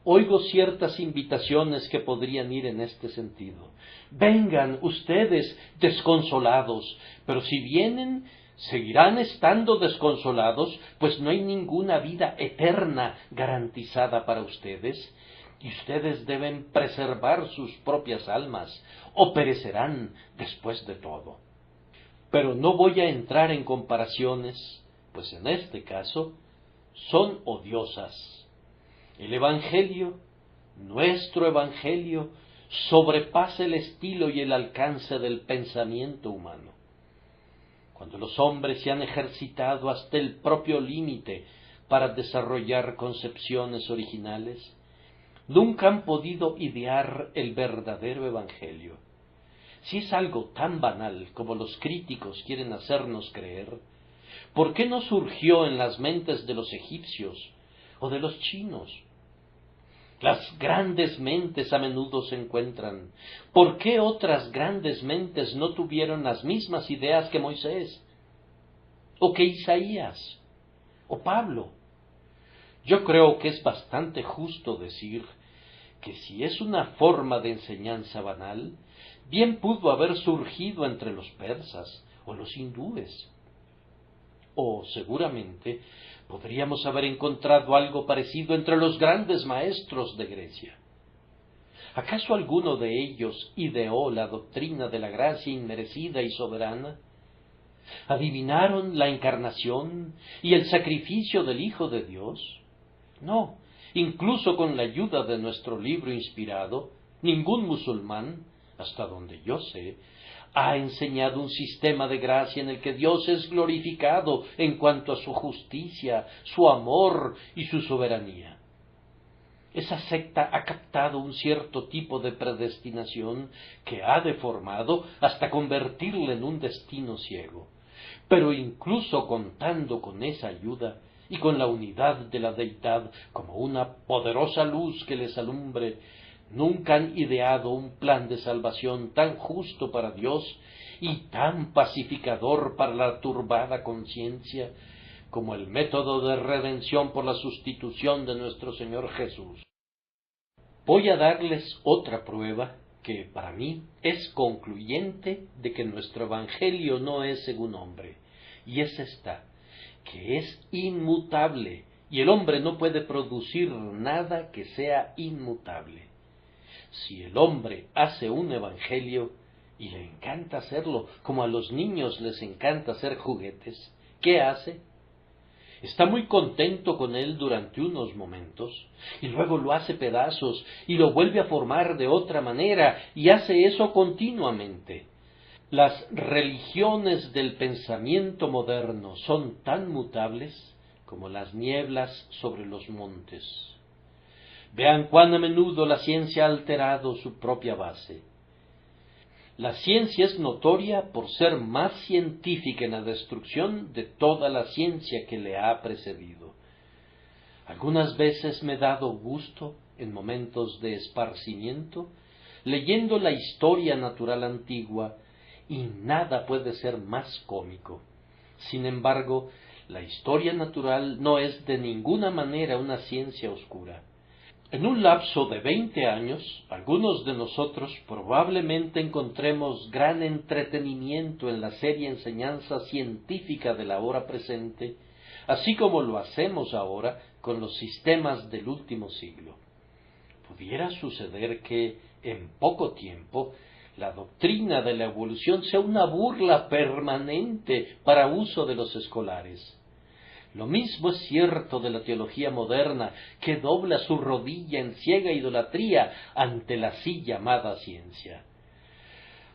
[SPEAKER 1] Oigo ciertas invitaciones que podrían ir en este sentido. Vengan ustedes desconsolados, pero si vienen, seguirán estando desconsolados, pues no hay ninguna vida eterna garantizada para ustedes, y ustedes deben preservar sus propias almas, o perecerán después de todo. Pero no voy a entrar en comparaciones, pues en este caso son odiosas. El Evangelio, nuestro Evangelio, sobrepasa el estilo y el alcance del pensamiento humano. Cuando los hombres se han ejercitado hasta el propio límite para desarrollar concepciones originales, nunca han podido idear el verdadero Evangelio. Si es algo tan banal como los críticos quieren hacernos creer, ¿por qué no surgió en las mentes de los egipcios o de los chinos? Las grandes mentes a menudo se encuentran. ¿Por qué otras grandes mentes no tuvieron las mismas ideas que Moisés? ¿O que Isaías? ¿O Pablo? Yo creo que es bastante justo decir que si es una forma de enseñanza banal, bien pudo haber surgido entre los persas o los hindúes. O seguramente podríamos haber encontrado algo parecido entre los grandes maestros de Grecia. ¿Acaso alguno de ellos ideó la doctrina de la gracia inmerecida y soberana? ¿Adivinaron la encarnación y el sacrificio del Hijo de Dios? No, incluso con la ayuda de nuestro libro inspirado, ningún musulmán, hasta donde yo sé, ha enseñado un sistema de gracia en el que Dios es glorificado en cuanto a su justicia, su amor y su soberanía. Esa secta ha captado un cierto tipo de predestinación que ha deformado hasta convertirla en un destino ciego. Pero incluso contando con esa ayuda y con la unidad de la deidad como una poderosa luz que les alumbre, nunca han ideado un plan de salvación tan justo para Dios y tan pacificador para la turbada conciencia como el método de redención por la sustitución de nuestro Señor Jesús. Voy a darles otra prueba que para mí es concluyente de que nuestro Evangelio no es según hombre, y es esta, que es inmutable, y el hombre no puede producir nada que sea inmutable. Si el hombre hace un evangelio, y le encanta hacerlo, como a los niños les encanta hacer juguetes, ¿qué hace? Está muy contento con él durante unos momentos, y luego lo hace pedazos, y lo vuelve a formar de otra manera, y hace eso continuamente. Las religiones del pensamiento moderno son tan mutables como las nieblas sobre los montes. Vean cuán a menudo la ciencia ha alterado su propia base. La ciencia es notoria por ser más científica en la destrucción de toda la ciencia que le ha precedido. Algunas veces me he dado gusto, en momentos de esparcimiento, leyendo la historia natural antigua, y nada puede ser más cómico. Sin embargo, la historia natural no es de ninguna manera una ciencia oscura. En un lapso de 20 años, algunos de nosotros probablemente encontremos gran entretenimiento en la seria enseñanza científica de la hora presente, así como lo hacemos ahora con los sistemas del último siglo. Pudiera suceder que, en poco tiempo, la doctrina de la evolución sea una burla permanente para uso de los escolares. Lo mismo es cierto de la teología moderna, que dobla su rodilla en ciega idolatría ante la así llamada ciencia.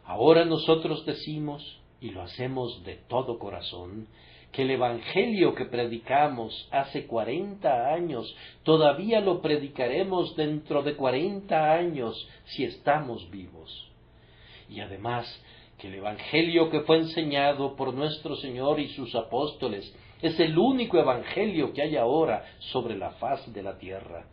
[SPEAKER 1] Ahora nosotros decimos, y lo hacemos de todo corazón, que el Evangelio que predicamos hace 40 años, todavía lo predicaremos dentro de 40 años si estamos vivos. Y además, que el Evangelio que fue enseñado por nuestro Señor y sus apóstoles es el único Evangelio que hay ahora sobre la faz de la tierra.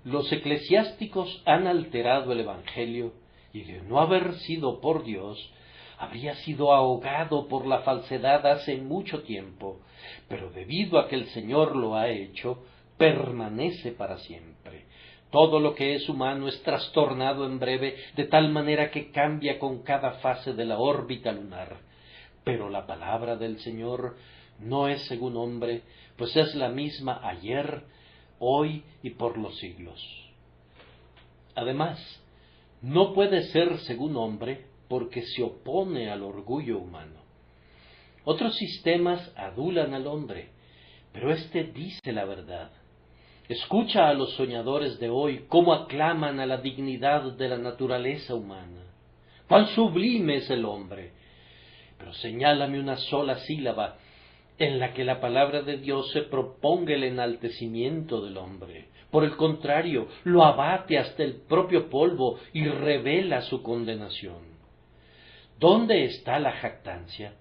[SPEAKER 1] Los eclesiásticos han alterado el Evangelio y de no haber sido por Dios, habría sido ahogado por la falsedad hace mucho tiempo, pero debido a que el Señor lo ha hecho, permanece para siempre. Todo lo que es humano es trastornado en breve, de tal manera que cambia con cada fase de la órbita lunar. Pero la palabra del Señor no es según hombre, pues es la misma ayer, hoy y por los siglos. Además, no puede ser según hombre porque se opone al orgullo humano. Otros sistemas adulan al hombre, pero éste dice la verdad. Escucha a los soñadores de hoy cómo aclaman a la dignidad de la naturaleza humana. ¡Cuán sublime es el hombre! Pero señálame una sola sílaba en la que la palabra de Dios se proponga el enaltecimiento del hombre. Por el contrario, lo abate hasta el propio polvo y revela su condenación. ¿Dónde está la jactancia?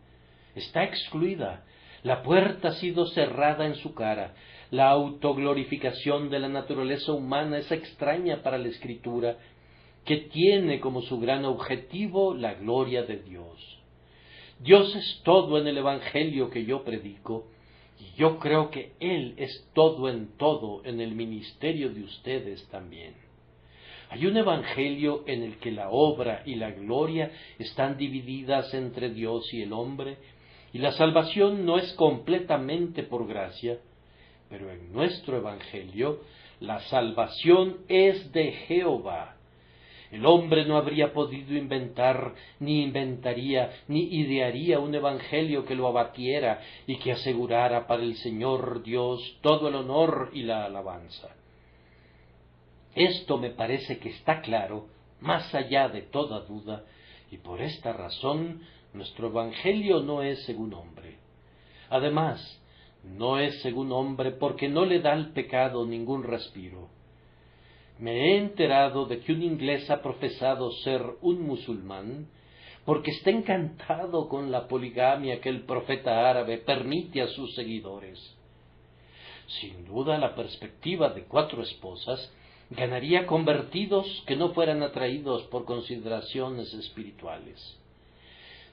[SPEAKER 1] Está excluida. La puerta ha sido cerrada en su cara. La autoglorificación de la naturaleza humana es extraña para la Escritura, que tiene como su gran objetivo la gloria de Dios. Dios es todo en el Evangelio que yo predico, y yo creo que Él es todo en el ministerio de ustedes también. Hay un Evangelio en el que la obra y la gloria están divididas entre Dios y el hombre, y la salvación no es completamente por gracia, pero en nuestro Evangelio la salvación es de Jehová. El hombre no habría podido inventar, ni inventaría, ni idearía un evangelio que lo abatiera y que asegurara para el Señor Dios todo el honor y la alabanza. Esto me parece que está claro, más allá de toda duda, y por esta razón nuestro evangelio no es según hombre. Además, no es según hombre porque no le da al pecado ningún respiro. Me he enterado de que un inglés ha profesado ser un musulmán porque está encantado con la poligamia que el profeta árabe permite a sus seguidores. Sin duda, la perspectiva de 4 esposas ganaría convertidos que no fueran atraídos por consideraciones espirituales.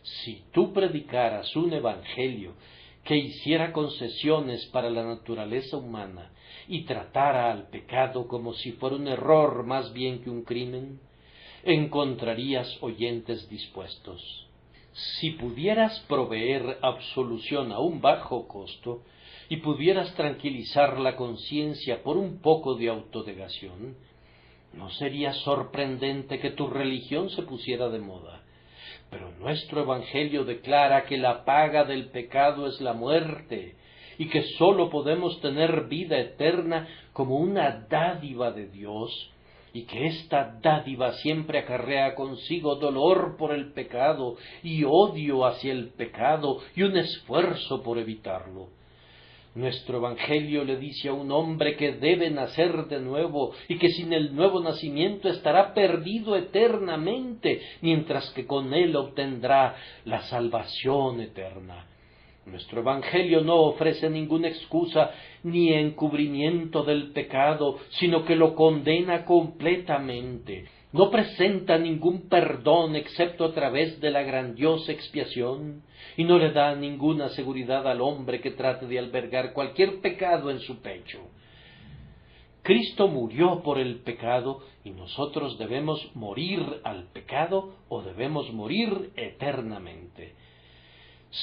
[SPEAKER 1] Si tú predicaras un evangelio que hiciera concesiones para la naturaleza humana y tratara al pecado como si fuera un error más bien que un crimen, encontrarías oyentes dispuestos. Si pudieras proveer absolución a un bajo costo y pudieras tranquilizar la conciencia por un poco de autodegación, no sería sorprendente que tu religión se pusiera de moda. Pero nuestro Evangelio declara que la paga del pecado es la muerte, y que sólo podemos tener vida eterna como una dádiva de Dios, y que esta dádiva siempre acarrea consigo dolor por el pecado, y odio hacia el pecado, y un esfuerzo por evitarlo. Nuestro Evangelio le dice a un hombre que debe nacer de nuevo y que sin el nuevo nacimiento estará perdido eternamente, mientras que con él obtendrá la salvación eterna. Nuestro Evangelio no ofrece ninguna excusa ni encubrimiento del pecado, sino que lo condena completamente. No presenta ningún perdón excepto a través de la grandiosa expiación, y no le da ninguna seguridad al hombre que trate de albergar cualquier pecado en su pecho. Cristo murió por el pecado, y nosotros debemos morir al pecado o debemos morir eternamente.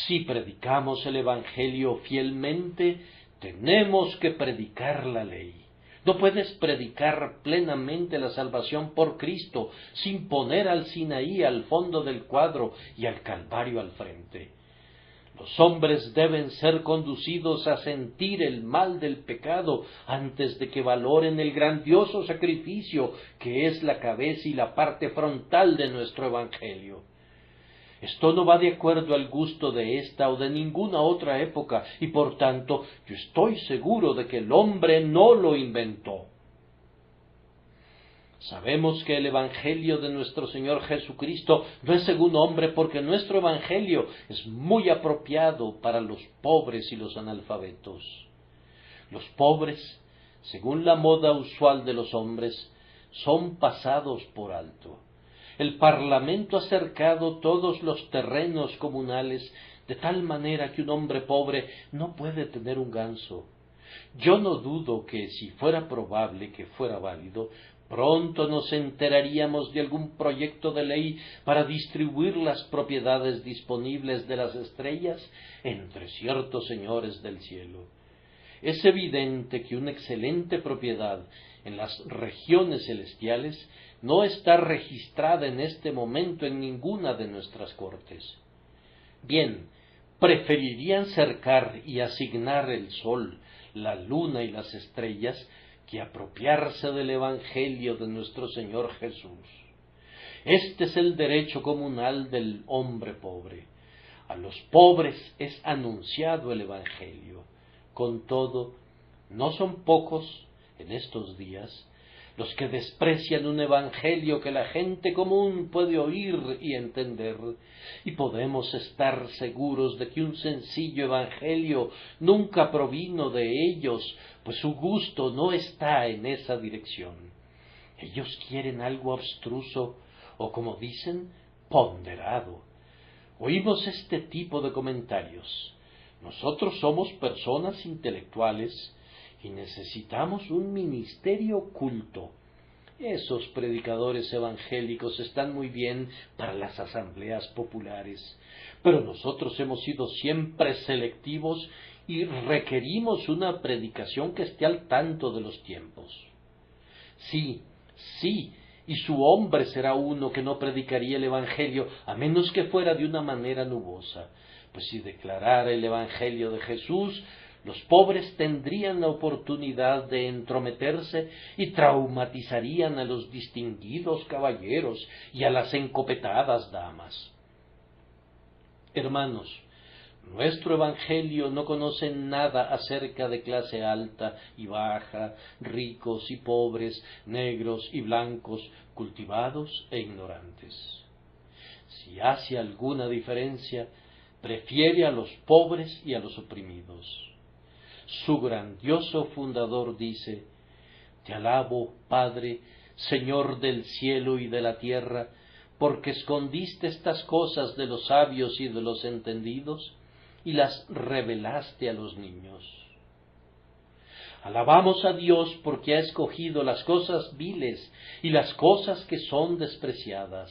[SPEAKER 1] Si predicamos el Evangelio fielmente, tenemos que predicar la ley. No puedes predicar plenamente la salvación por Cristo sin poner al Sinaí al fondo del cuadro y al Calvario al frente. Los hombres deben ser conducidos a sentir el mal del pecado antes de que valoren el grandioso sacrificio que es la cabeza y la parte frontal de nuestro Evangelio. Esto no va de acuerdo al gusto de esta o de ninguna otra época, y por tanto yo estoy seguro de que el hombre no lo inventó. Sabemos que el Evangelio de nuestro Señor Jesucristo no es según hombre, porque nuestro Evangelio es muy apropiado para los pobres y los analfabetos. Los pobres, según la moda usual de los hombres, son pasados por alto. El Parlamento ha cercado todos los terrenos comunales de tal manera que un hombre pobre no puede tener un ganso. Yo no dudo que, si fuera probable que fuera válido, pronto nos enteraríamos de algún proyecto de ley para distribuir las propiedades disponibles de las estrellas entre ciertos señores del cielo. Es evidente que una excelente propiedad en las regiones celestiales no está registrada en este momento en ninguna de nuestras cortes. Bien, preferirían cercar y asignar el sol, la luna y las estrellas que apropiarse del Evangelio de nuestro Señor Jesús. Este es el derecho comunal del hombre pobre. A los pobres es anunciado el Evangelio. Con todo, no son pocos en estos días los que desprecian un evangelio que la gente común puede oír y entender, y podemos estar seguros de que un sencillo evangelio nunca provino de ellos, pues su gusto no está en esa dirección. Ellos quieren algo abstruso, o como dicen, ponderado. Oímos este tipo de comentarios. Nosotros somos personas intelectuales y necesitamos un ministerio culto. Esos predicadores evangélicos están muy bien para las asambleas populares, pero nosotros hemos sido siempre selectivos y requerimos una predicación que esté al tanto de los tiempos. Sí, y su hombre será uno que no predicaría el evangelio a menos que fuera de una manera nubosa, pues si declarara el evangelio de Jesús, los pobres tendrían la oportunidad de entrometerse y traumatizarían a los distinguidos caballeros y a las encopetadas damas. Hermanos, nuestro Evangelio no conoce nada acerca de clase alta y baja, ricos y pobres, negros y blancos, cultivados e ignorantes. Si hace alguna diferencia, prefiere a los pobres y a los oprimidos. Su grandioso fundador dice: Te alabo, Padre, Señor del cielo y de la tierra, porque escondiste estas cosas de los sabios y de los entendidos, y las revelaste a los niños. Alabamos a Dios porque ha escogido las cosas viles y las cosas que son despreciadas.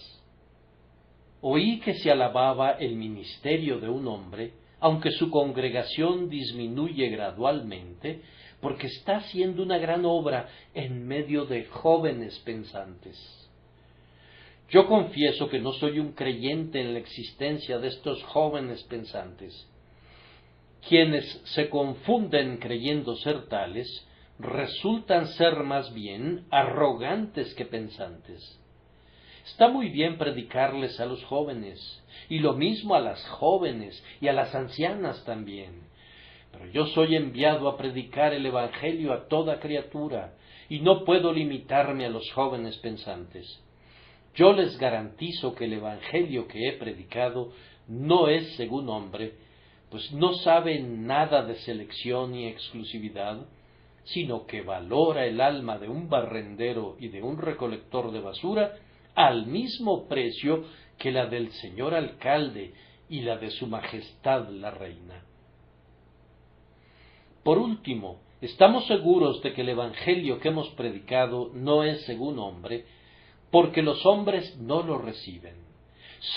[SPEAKER 1] Oí que se alababa el ministerio de un hombre, aunque su congregación disminuye gradualmente, porque está haciendo una gran obra en medio de jóvenes pensantes. Yo confieso que no soy un creyente en la existencia de estos jóvenes pensantes. Quienes se confunden creyendo ser tales, resultan ser más bien arrogantes que pensantes. Está muy bien predicarles a los jóvenes, y lo mismo a las jóvenes y a las ancianas también. Pero yo soy enviado a predicar el Evangelio a toda criatura, y no puedo limitarme a los jóvenes pensantes. Yo les garantizo que el Evangelio que he predicado no es según hombre, pues no sabe nada de selección ni exclusividad, sino que valora el alma de un barrendero y de un recolector de basura al mismo precio que la del señor alcalde y la de su majestad la reina. Por último, estamos seguros de que el Evangelio que hemos predicado no es según hombre, porque los hombres no lo reciben.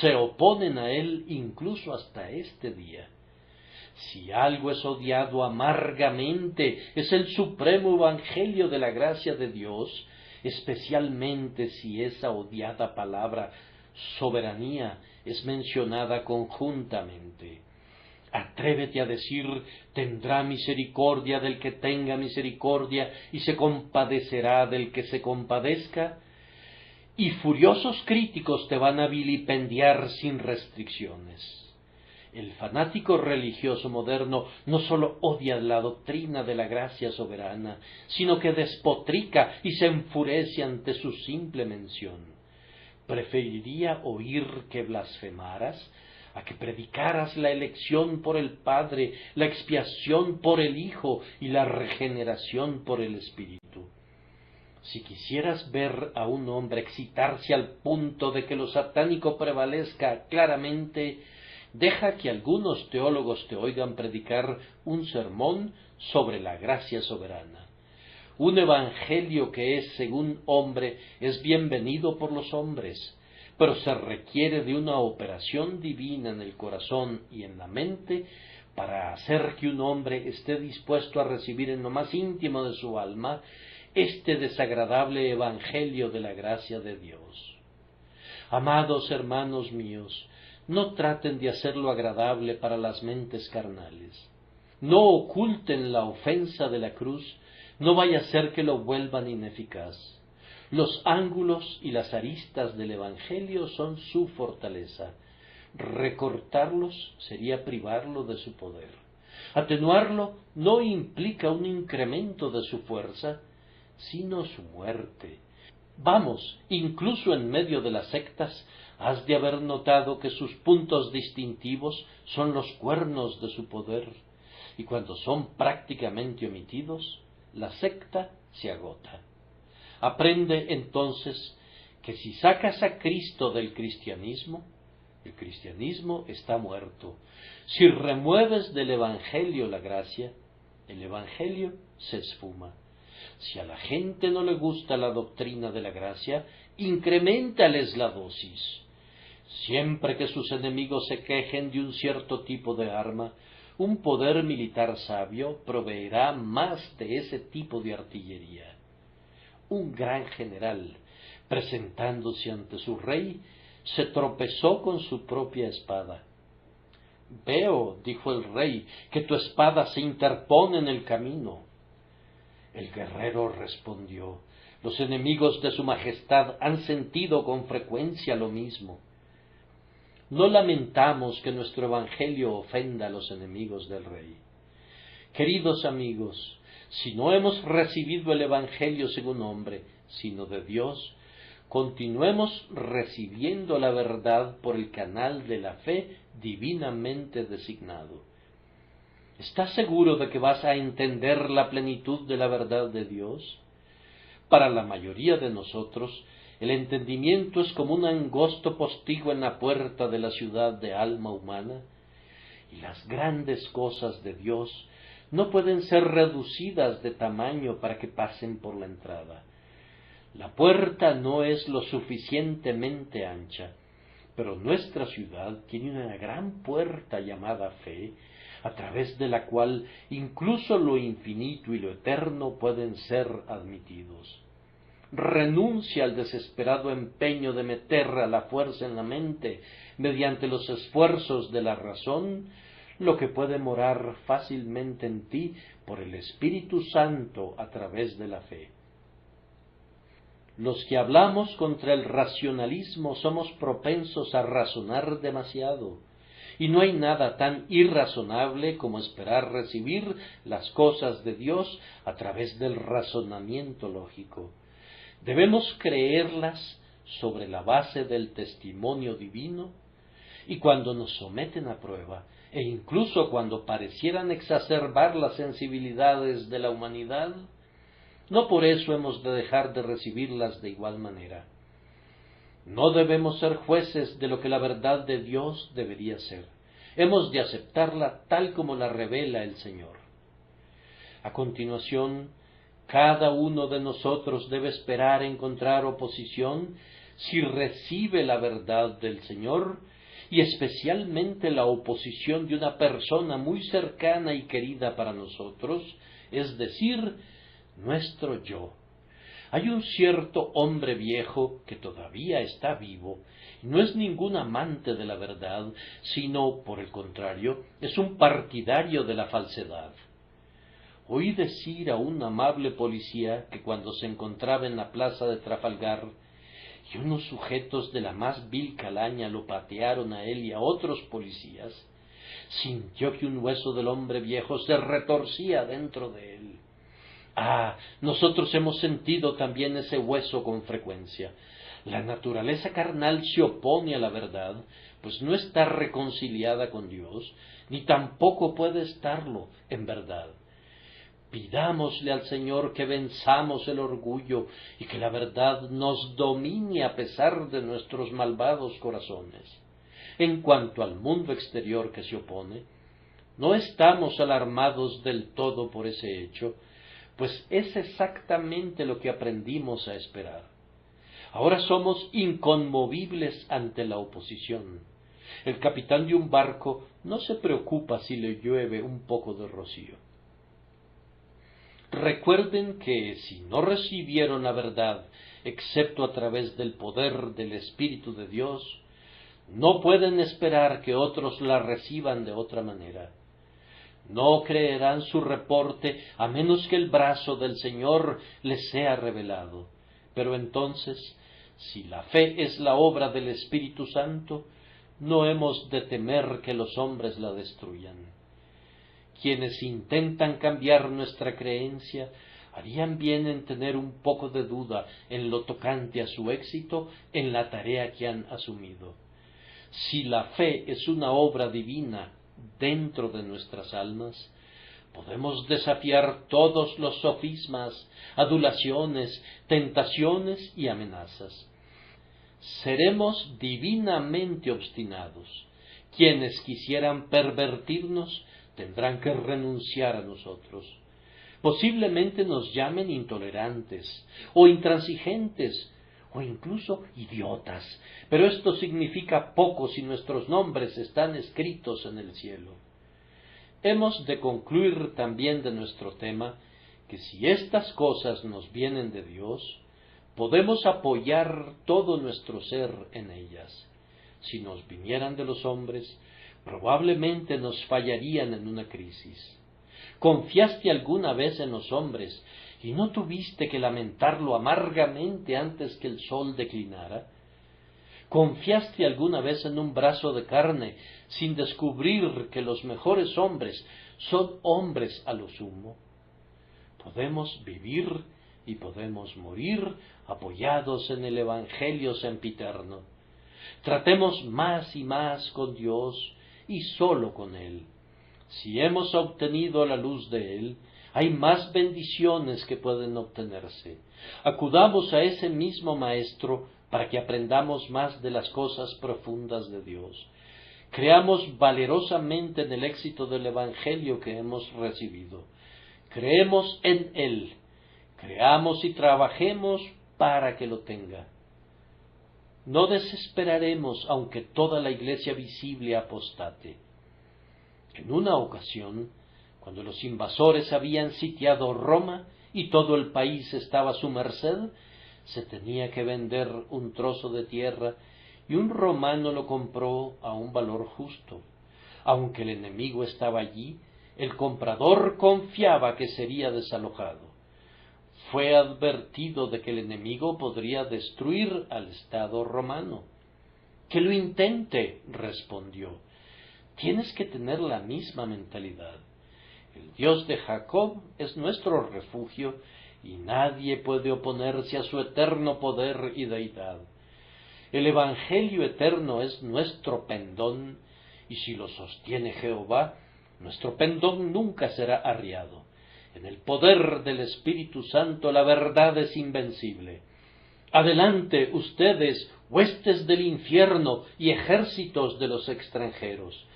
[SPEAKER 1] Se oponen a él incluso hasta este día. Si algo es odiado amargamente, es el supremo Evangelio de la gracia de Dios, especialmente si esa odiada palabra soberanía es mencionada conjuntamente. Atrévete a decir: tendrá misericordia del que tenga misericordia y se compadecerá del que se compadezca, y furiosos críticos te van a vilipendiar sin restricciones. El fanático religioso moderno no sólo odia la doctrina de la gracia soberana, sino que despotrica y se enfurece ante su simple mención. Preferiría oír que blasfemaras a que predicaras la elección por el Padre, la expiación por el Hijo y la regeneración por el Espíritu. Si quisieras ver a un hombre excitarse al punto de que lo satánico prevalezca claramente, deja que algunos teólogos te oigan predicar un sermón sobre la gracia soberana. Un evangelio que es según hombre es bienvenido por los hombres, pero se requiere de una operación divina en el corazón y en la mente para hacer que un hombre esté dispuesto a recibir en lo más íntimo de su alma este desagradable evangelio de la gracia de Dios. Amados hermanos míos, no traten de hacerlo agradable para las mentes carnales. No oculten la ofensa de la cruz, no vaya a ser que lo vuelvan ineficaz. Los ángulos y las aristas del Evangelio son su fortaleza. Recortarlos sería privarlo de su poder. Atenuarlo no implica un incremento de su fuerza, sino su muerte. Vamos, incluso en medio de las sectas, has de haber notado que sus puntos distintivos son los cuernos de su poder, y cuando son prácticamente omitidos, la secta se agota. Aprende entonces que si sacas a Cristo del cristianismo, el cristianismo está muerto. Si remueves del Evangelio la gracia, el Evangelio se esfuma. Si a la gente no le gusta la doctrina de la gracia, increméntales la dosis. Siempre que sus enemigos se quejen de un cierto tipo de arma, un poder militar sabio proveerá más de ese tipo de artillería. Un gran general, presentándose ante su rey, se tropezó con su propia espada. «Veo», dijo el rey, «que tu espada se interpone en el camino». El guerrero respondió: «Los enemigos de su majestad han sentido con frecuencia lo mismo». No lamentamos que nuestro evangelio ofenda a los enemigos del rey. Queridos amigos, si no hemos recibido el evangelio según hombre, sino de Dios, continuemos recibiendo la verdad por el canal de la fe divinamente designado. ¿Estás seguro de que vas a entender la plenitud de la verdad de Dios? Para la mayoría de nosotros, el entendimiento es como un angosto postigo en la puerta de la ciudad de alma humana, y las grandes cosas de Dios no pueden ser reducidas de tamaño para que pasen por la entrada. La puerta no es lo suficientemente ancha, pero nuestra ciudad tiene una gran puerta llamada fe, a través de la cual incluso lo infinito y lo eterno pueden ser admitidos. Renuncia al desesperado empeño de meter a la fuerza en la mente, mediante los esfuerzos de la razón, lo que puede morar fácilmente en ti por el Espíritu Santo a través de la fe. Los que hablamos contra el racionalismo somos propensos a razonar demasiado, y no hay nada tan irrazonable como esperar recibir las cosas de Dios a través del razonamiento lógico. Debemos creerlas sobre la base del testimonio divino, y cuando nos someten a prueba, e incluso cuando parecieran exacerbar las sensibilidades de la humanidad, no por eso hemos de dejar de recibirlas de igual manera. No debemos ser jueces de lo que la verdad de Dios debería ser. Hemos de aceptarla tal como la revela el Señor. A continuación, cada uno de nosotros debe esperar encontrar oposición si recibe la verdad del Señor, y especialmente la oposición de una persona muy cercana y querida para nosotros, es decir, nuestro yo. Hay un cierto hombre viejo que todavía está vivo, y no es ningún amante de la verdad, sino, por el contrario, es un partidario de la falsedad. Oí decir a un amable policía que cuando se encontraba en la plaza de Trafalgar, y unos sujetos de la más vil calaña lo patearon a él y a otros policías, sintió que un hueso del hombre viejo se retorcía dentro de él. Nosotros hemos sentido también ese hueso con frecuencia. La naturaleza carnal se opone a la verdad, pues no está reconciliada con Dios, ni tampoco puede estarlo en verdad. Pidámosle al Señor que venzamos el orgullo y que la verdad nos domine a pesar de nuestros malvados corazones. En cuanto al mundo exterior que se opone, no estamos alarmados del todo por ese hecho, pues es exactamente lo que aprendimos a esperar. Ahora somos inconmovibles ante la oposición. El capitán de un barco no se preocupa si le llueve un poco de rocío. Recuerden que si no recibieron la verdad, excepto a través del poder del Espíritu de Dios, no pueden esperar que otros la reciban de otra manera. No creerán su reporte a menos que el brazo del Señor les sea revelado. Pero entonces, si la fe es la obra del Espíritu Santo, no hemos de temer que los hombres la destruyan. Quienes intentan cambiar nuestra creencia harían bien en tener un poco de duda en lo tocante a su éxito en la tarea que han asumido. Si la fe es una obra divina dentro de nuestras almas, podemos desafiar todos los sofismas, adulaciones, tentaciones y amenazas. Seremos divinamente obstinados. Quienes quisieran pervertirnos tendrán que renunciar a nosotros. Posiblemente nos llamen intolerantes o intransigentes o incluso idiotas, pero esto significa poco si nuestros nombres están escritos en el cielo. Hemos de concluir también de nuestro tema que si estas cosas nos vienen de Dios, podemos apoyar todo nuestro ser en ellas. Si nos vinieran de los hombres, probablemente nos fallarían en una crisis. ¿Confiaste alguna vez en los hombres y no tuviste que lamentarlo amargamente antes que el sol declinara? ¿Confiaste alguna vez en un brazo de carne sin descubrir que los mejores hombres son hombres a lo sumo? Podemos vivir y podemos morir apoyados en el Evangelio sempiterno. Tratemos más y más con Dios y sólo con Él. Si hemos obtenido la luz de Él, hay más bendiciones que pueden obtenerse. Acudamos a ese mismo Maestro para que aprendamos más de las cosas profundas de Dios. Creamos valerosamente en el éxito del Evangelio que hemos recibido. Creemos en Él. Creamos y trabajemos para que lo tenga. No desesperaremos aunque toda la iglesia visible apostate. En una ocasión, cuando los invasores habían sitiado Roma y todo el país estaba a su merced, se tenía que vender un trozo de tierra y un romano lo compró a un valor justo. Aunque el enemigo estaba allí, el comprador confiaba que sería desalojado. Fue advertido de que el enemigo podría destruir al Estado romano. —Que lo intente —respondió—. Tienes que tener la misma mentalidad. El Dios de Jacob es nuestro refugio y nadie puede oponerse a su eterno poder y deidad. El Evangelio eterno es nuestro pendón y si lo sostiene Jehová, nuestro pendón nunca será arriado. En el poder del Espíritu Santo la verdad es invencible. Adelante ustedes, huestes del infierno y ejércitos de los extranjeros.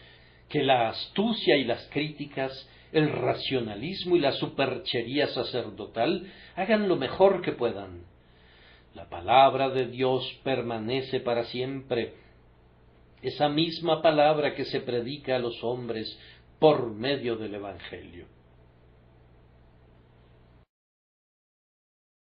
[SPEAKER 1] Que la astucia y las críticas, el racionalismo y la superchería sacerdotal hagan lo mejor que puedan. La palabra de Dios permanece para siempre. Esa misma palabra que se predica a los hombres por medio del Evangelio.